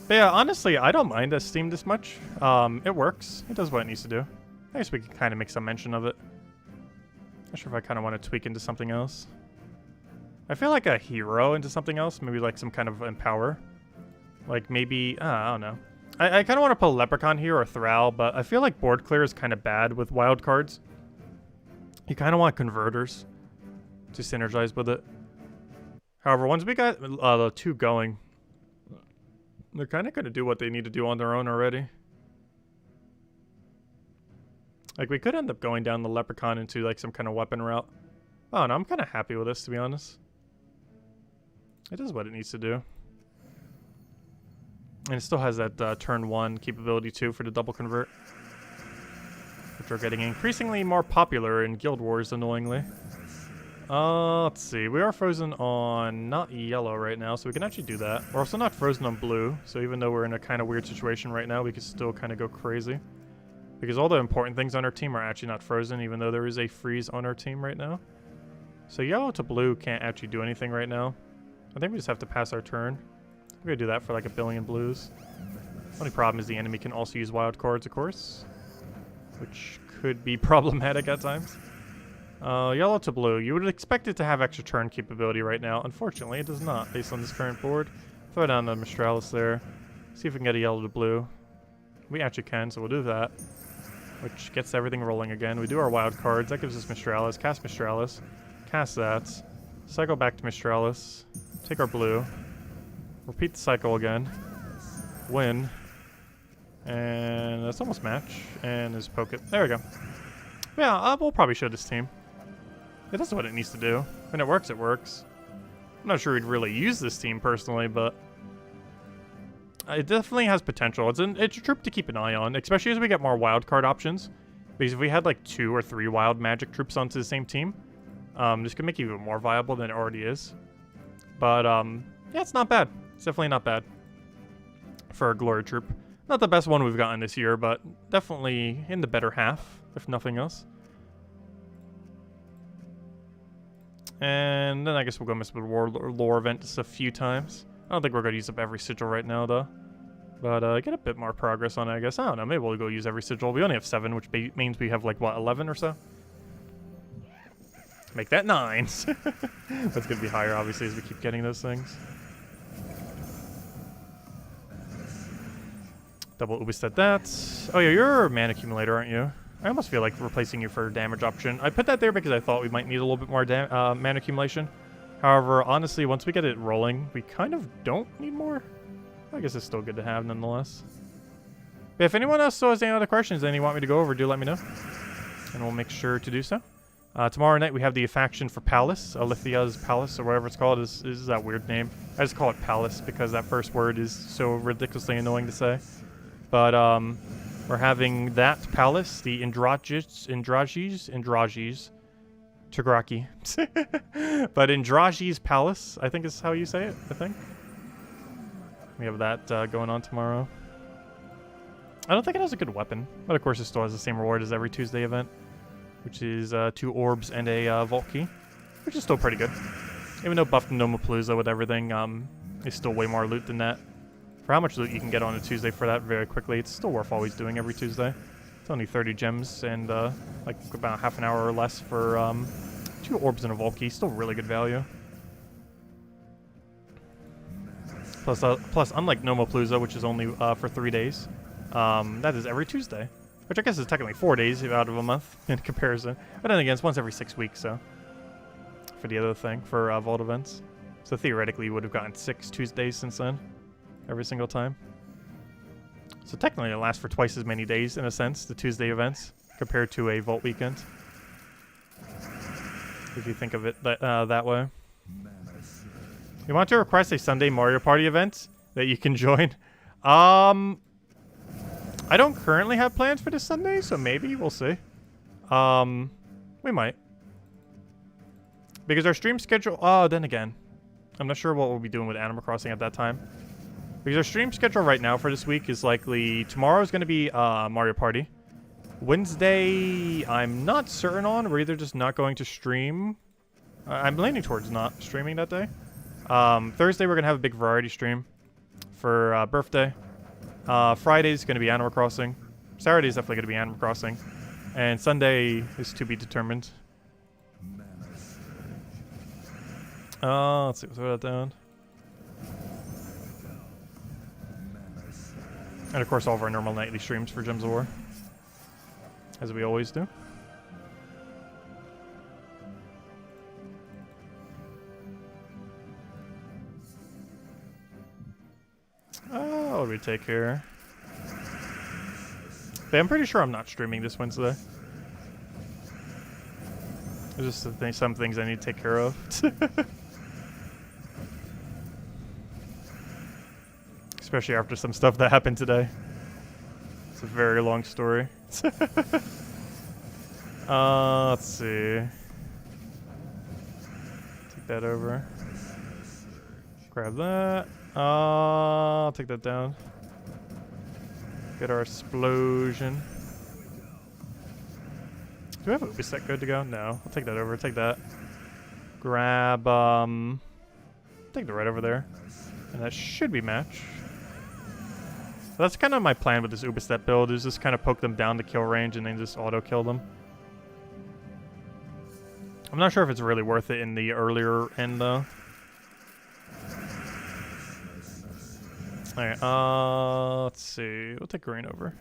But yeah, honestly, I don't mind Steam this much. It works. It does what it needs to do. I guess we can kind of make some mention of it. Not sure if I kind of want to tweak into something else. I feel like a hero into something else. Maybe like some kind of empower. Like maybe, I don't know. I kind of want to put a Leprechaun here or Thrall, but I feel like board clear is kind of bad with wild cards. You kind of want converters to synergize with it. However, once we got the 2 going, they're kind of going to do what they need to do on their own already. Like, we could end up going down the Leprechaun into, like, some kind of weapon route. Oh, no, I'm kind of happy with this, to be honest. It does what it needs to do. And it still has that turn 1 capability, too, for the double convert. Which are getting increasingly more popular in Guild Wars, annoyingly. Let's see. We are frozen on not yellow right now, so we can actually do that. We're also not frozen on blue, so even though we're in a kind of weird situation right now, we can still kind of go crazy. Because all the important things on our team are actually not frozen, even though there is a freeze on our team right now. So yellow to blue can't actually do anything right now. I think we just have to pass our turn. We're going to do that for like 1 billion blues. Only problem is the enemy can also use wild cards, of course. which could be problematic at times. Yellow to blue. You would expect it to have extra turn capability right now. Unfortunately, it does not, based on this current board. Throw down the Mistralis there. See if we can get a yellow to blue. We actually can, so we'll do that. Which gets everything rolling again. We do our wild cards. That gives us Mistralis. Cast Mistralis. Cast that. Cycle back to Mistralis. Take our blue. Repeat the cycle again. Win. And that's almost match. And there's poke it. There we go. Yeah, we'll probably show this team. It does what it needs to do. When it works, it works. I'm not sure we'd really use this team personally, but it definitely has potential. It's a troop to keep an eye on, especially as we get more wild card options. Because if we had like 2 or 3 wild magic troops onto the same team, this could make it even more viable than it already is. But yeah, it's not bad. It's definitely not bad for a glory troop. Not the best one we've gotten this year, but definitely in the better half, if nothing else. And then I guess we'll go miss the lore event just a few times. I don't think we're going to use up every sigil right now, though. But get a bit more progress on it, I guess. I don't know, maybe we'll go use every sigil. We only have 7, which means we have, like, what, 11 or so? Make that 9. That's going to be higher, obviously, as we keep getting those things. Double Ubistet that. Oh yeah, you're a mana accumulator, aren't you? I almost feel like replacing you for a damage option. I put that there because I thought we might need a little bit more mana accumulation. However, honestly, once we get it rolling, we kind of don't need more. I guess it's still good to have nonetheless. But if anyone else still has any other questions and you want me to go over, do let me know. And we'll make sure to do so. Tomorrow night we have the faction for Palace. Alithia's Palace, or whatever it's called, is that weird name. I just call it Palace because that first word is so ridiculously annoying to say. But we're having that palace, the Indrajis, Tagraki. But Indraji's Palace, I think is how you say it, I think. We have that going on tomorrow. I don't think it has a good weapon, but of course it still has the same reward as every Tuesday event, which is 2 orbs and a vault key, which is still pretty good. Even though buffed Nomapalooza with everything is still way more loot than that. For how much loot you can get on a Tuesday for that very quickly, it's still worth always doing every Tuesday. It's only 30 gems and like about half an hour or less for 2 orbs and a vault key. Still really good value. Plus unlike Nomapalooza, which is only for 3 days, that is every Tuesday. Which I guess is technically 4 days out of a month in comparison. But then again, it's once every 6 weeks, so. For the other thing, for vault events. So theoretically, you would have gotten 6 Tuesdays since then. Every single time. So technically it lasts for twice as many days, in a sense, the Tuesday events, compared to a Vault weekend. If you think of it that way. You want to request a Sunday Mario Party event that you can join? I don't currently have plans for this Sunday, so maybe, we'll see. We might. Because our stream schedule, then again, I'm not sure what we'll be doing with Animal Crossing at that time. Because our stream schedule right now for this week is likely... Tomorrow is going to be Mario Party. Wednesday, I'm not certain on. We're either just not going to stream. I'm leaning towards not streaming that day. Thursday, we're going to have a big variety stream for birthday. Friday is going to be Animal Crossing. Saturday is definitely going to be Animal Crossing. And Sunday is to be determined. Let's see. Throw that down. And of course all of our normal nightly streams for Gems of War. As we always do. What do we take here? But I'm pretty sure I'm not streaming this Wednesday. There's just some things I need to take care of. Especially after some stuff that happened today. It's a very long story. Let's see. Take that over. Grab that. I'll take that down. Get our explosion. Do we have a reset good to go? No. I'll take that over. Take that. Grab, take the red over there. And that should be match. So that's kind of my plan with this Ubistet build, is just kind of poke them down to kill range and then just auto-kill them. I'm not sure if it's really worth it in the earlier end, though. Alright, let's see. We'll take green over.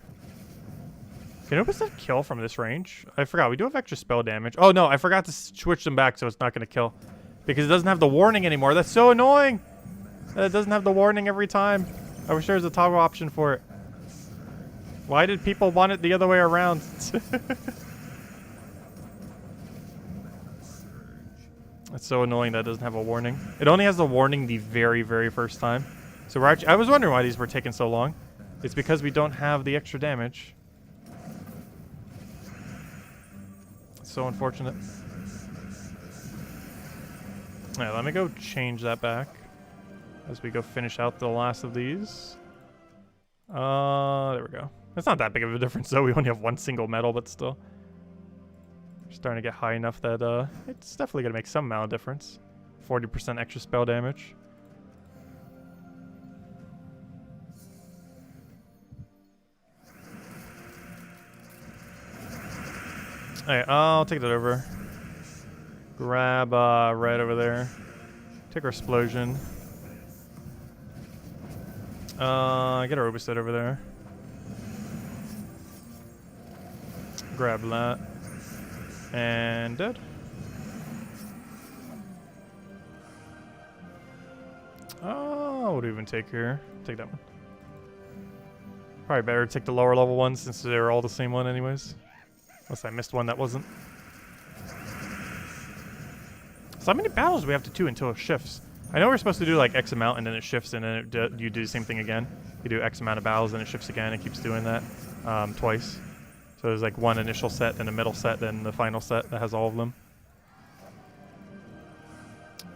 Can Ubistet kill from this range? I forgot. We do have extra spell damage. Oh, no. I forgot to switch them back so it's not going to kill. Because it doesn't have the warning anymore. That's so annoying. It doesn't have the warning every time. I wish there was a toggle option for it. Why did people want it the other way around? It's so annoying that it doesn't have a warning. It only has the warning the very, very first time. So we're actually, I was wondering why these were taking so long. It's because we don't have the extra damage. It's so unfortunate. Alright, let me go change that back as we go finish out the last of these. There we go. It's not that big of a difference though. We only have one single metal, but still. We're starting to get high enough that it's definitely going to make some amount of difference. 40% extra spell damage. Alright, I'll take that over. Grab red over there. Take our explosion. Get our Ubistet over there. Grab that. And dead. Oh, what do we even take here? Take that one. Probably better to take the lower level ones since they're all the same one anyways. Unless I missed one that wasn't. So how many battles do we have to do until it shifts? I know we're supposed to do like X amount and then it shifts and then you do the same thing again. You do X amount of battles and it shifts again. It keeps doing that twice. So there's like one initial set, then a middle set, then the final set that has all of them.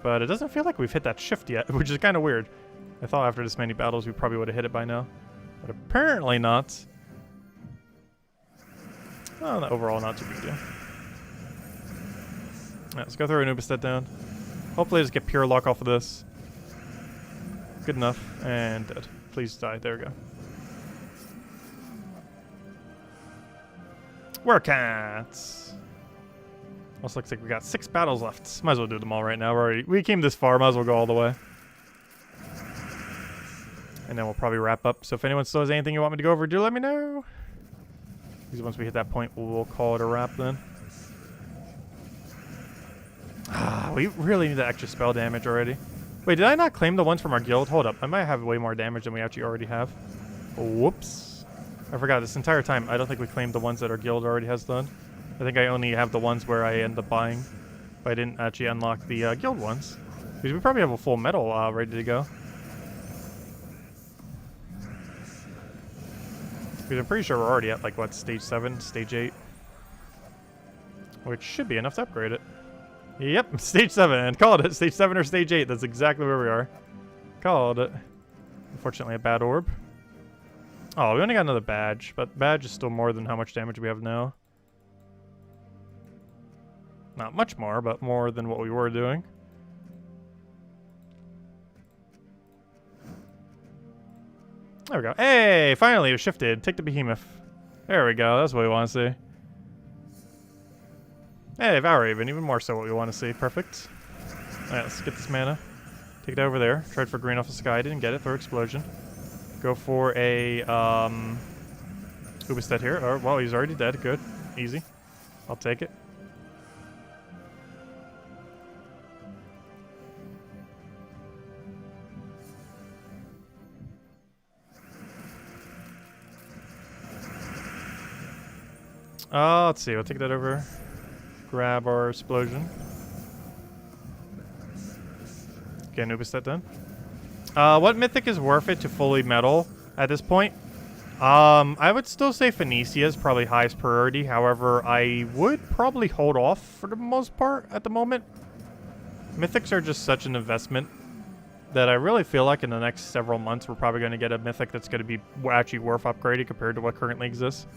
But it doesn't feel like we've hit that shift yet, which is kind of weird. I thought after this many battles we probably would have hit it by now. But apparently not. Well, overall not too big a deal. Alright, let's go throw an Ubistet down. Hopefully just get pure luck off of this. Good enough. And dead. Please die. There we go. We're cats. Also looks like we got 6 battles left. Might as well do them all right now. We came this far. Might as well go all the way. And then we'll probably wrap up. So if anyone still has anything you want me to go over, do let me know. Because once we hit that point, we'll call it a wrap then. We really need that extra spell damage already. Wait, did I not claim the ones from our guild? Hold up. I might have way more damage than we actually already have. Whoops. I forgot. This entire time, I don't think we claimed the ones that our guild already has done. I think I only have the ones where I end up buying. But I didn't actually unlock the guild ones. Because we probably have a full metal ready to go. Because I'm pretty sure we're already at, like, what, stage 7, stage 8? Which should be enough to upgrade it. Yep, stage 7. Called it. Stage 7 or stage 8. That's exactly where we are. Called it. Unfortunately, a bad orb. Oh, we only got another badge. But badge is still more than how much damage we have now. Not much more, but more than what we were doing. There we go. Hey, finally it was shifted. Take the behemoth. There we go. That's what we want to see. Hey, Valraven, even more so what we want to see. Perfect. Alright, let's get this mana. Take it over there. Tried for green off the sky. Didn't get it. Throw explosion. Go for a Ubistet here. Oh, well, he's already dead. Good. Easy. I'll take it. Let's see. We'll take that over. Grab our explosion. Get an Ubistet done. What mythic is worth it to fully metal at this point? I would still say Phoenicia is probably highest priority. However, I would probably hold off for the most part at the moment. Mythics are just such an investment that I really feel like in the next several months we're probably going to get a mythic that's going to be actually worth upgrading compared to what currently exists.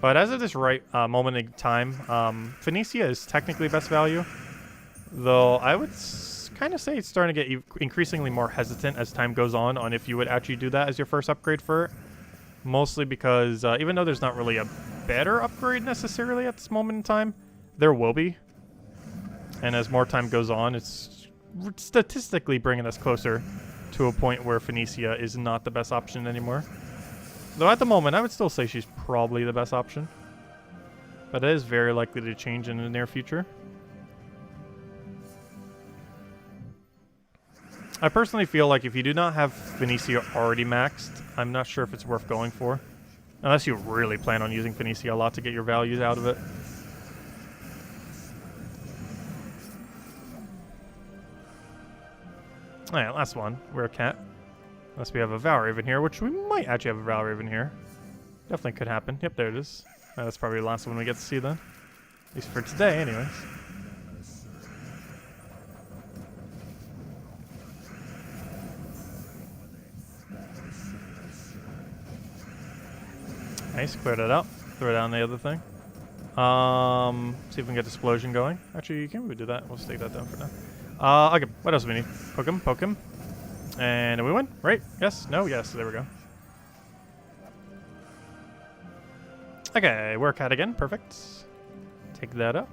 But as of this moment in time, Phoenicia is technically best value. Though I would kind of say it's starting to get increasingly more hesitant as time goes on if you would actually do that as your first upgrade for it. Mostly because even though there's not really a better upgrade necessarily at this moment in time, there will be. And as more time goes on, it's statistically bringing us closer to a point where Phoenicia is not the best option anymore. Though at the moment, I would still say she's probably the best option. But it is very likely to change in the near future. I personally feel like if you do not have Phoenicia already maxed, I'm not sure if it's worth going for. Unless you really plan on using Phoenicia a lot to get your values out of it. Alright, last one. We're a cat. Unless we have a Valraven here, which we might actually have a Valraven here. Definitely could happen. Yep, there it is. That's probably the last one we get to see then. At least for today, anyways. Nice, clear that out. Throw down the other thing. See if we can get this explosion going. Actually, can we do that? We'll take that down for now. Okay, what else do we need? Poke him, poke him. And we win, right? Yes, no, yes, there we go. Okay, we're a cat again, perfect. Take that up.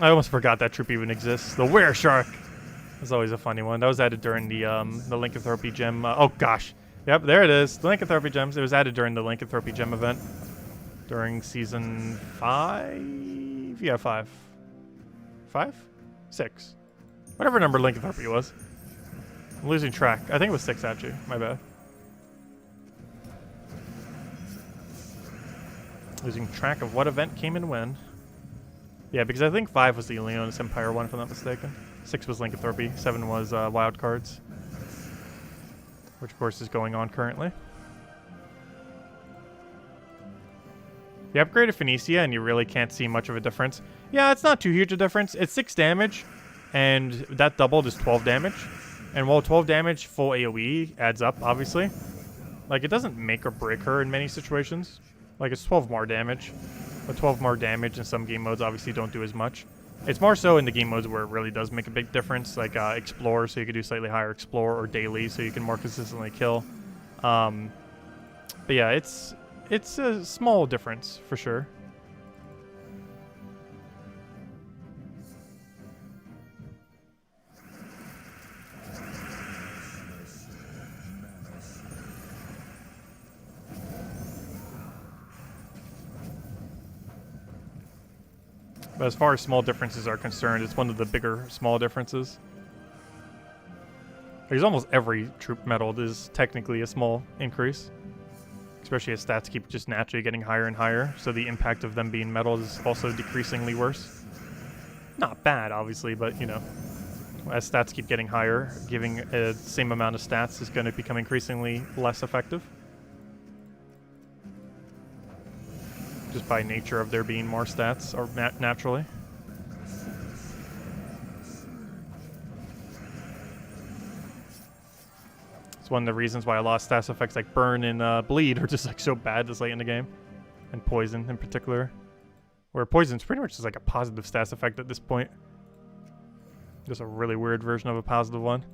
I almost forgot that troop even exists. The Were Shark is always a funny one. That was added during the Lycanthropy gem. Oh gosh, yep, there it is. The Lycanthropy gems. It was added during the Lycanthropy gem event during season 5. Yeah, 5. 5, 6, whatever number Lycanthropy was. I'm losing track. I think it was 6 actually. My bad. Losing track of what event came in when. Yeah, because I think 5 was the Leonis Empire one, if I'm not mistaken. 6 was Lycanthropy. 7 was Wild Cards, which of course is going on currently. You upgraded Phoenicia and you really can't see much of a difference. Yeah, it's not too huge a difference. It's 6 damage, and that doubled is 12 damage. And while 12 damage full AoE adds up, obviously, like it doesn't make or break her in many situations. Like it's 12 more damage. But 12 more damage in some game modes obviously don't do as much. It's more so in the game modes where it really does make a big difference, like Explore, so you could do slightly higher Explore, or Daily, so you can more consistently kill. But yeah, it's a small difference, for sure. But as far as small differences are concerned, it's one of the bigger small differences. Because almost every troop medaled is technically a small increase. Especially as stats keep just naturally getting higher and higher, so the impact of them being medaled is also decreasingly worse. Not bad, obviously, but, you know, as stats keep getting higher, giving the same amount of stats is going to become increasingly less effective. Just by nature of there being more stats, or naturally. It's one of the reasons why a lot of stats effects like Burn and Bleed are just like so bad this late in the game. And Poison in particular. Where Poison's pretty much just like a positive stats effect at this point. Just a really weird version of a positive one.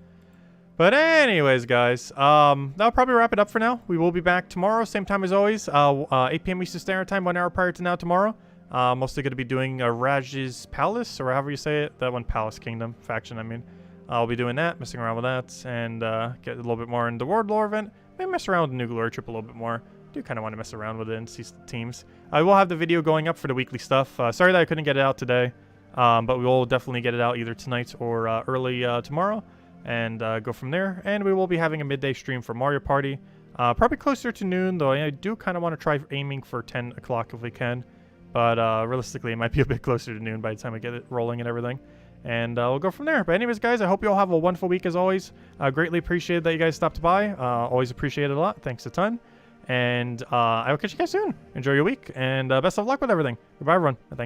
But anyways, guys, that'll probably wrap it up for now. We will be back tomorrow, same time as always, 8 p.m. Eastern Standard Time, 1 hour prior to now tomorrow. Mostly going to be doing Raj's Palace, or however you say it. That one, Palace Kingdom faction, I mean. I'll be doing that, messing around with that, and get a little bit more into the World Lore event. Maybe mess around with the new Glory Trip a little bit more. I do kind of want to mess around with it and see teams. I will have the video going up for the weekly stuff. Sorry that I couldn't get it out today, but we will definitely get it out either tonight or early tomorrow. And go from there. And we will be having a midday stream for Mario Party. Probably closer to noon, though I do kind of want to try aiming for 10 o'clock if we can. But realistically, it might be a bit closer to noon by the time I get it rolling and everything. And we'll go from there. But anyways, guys, I hope you all have a wonderful week as always. Greatly appreciate that you guys stopped by. Always appreciate it a lot. Thanks a ton. And I will catch you guys soon. Enjoy your week. And best of luck with everything. Goodbye, everyone. Thanks.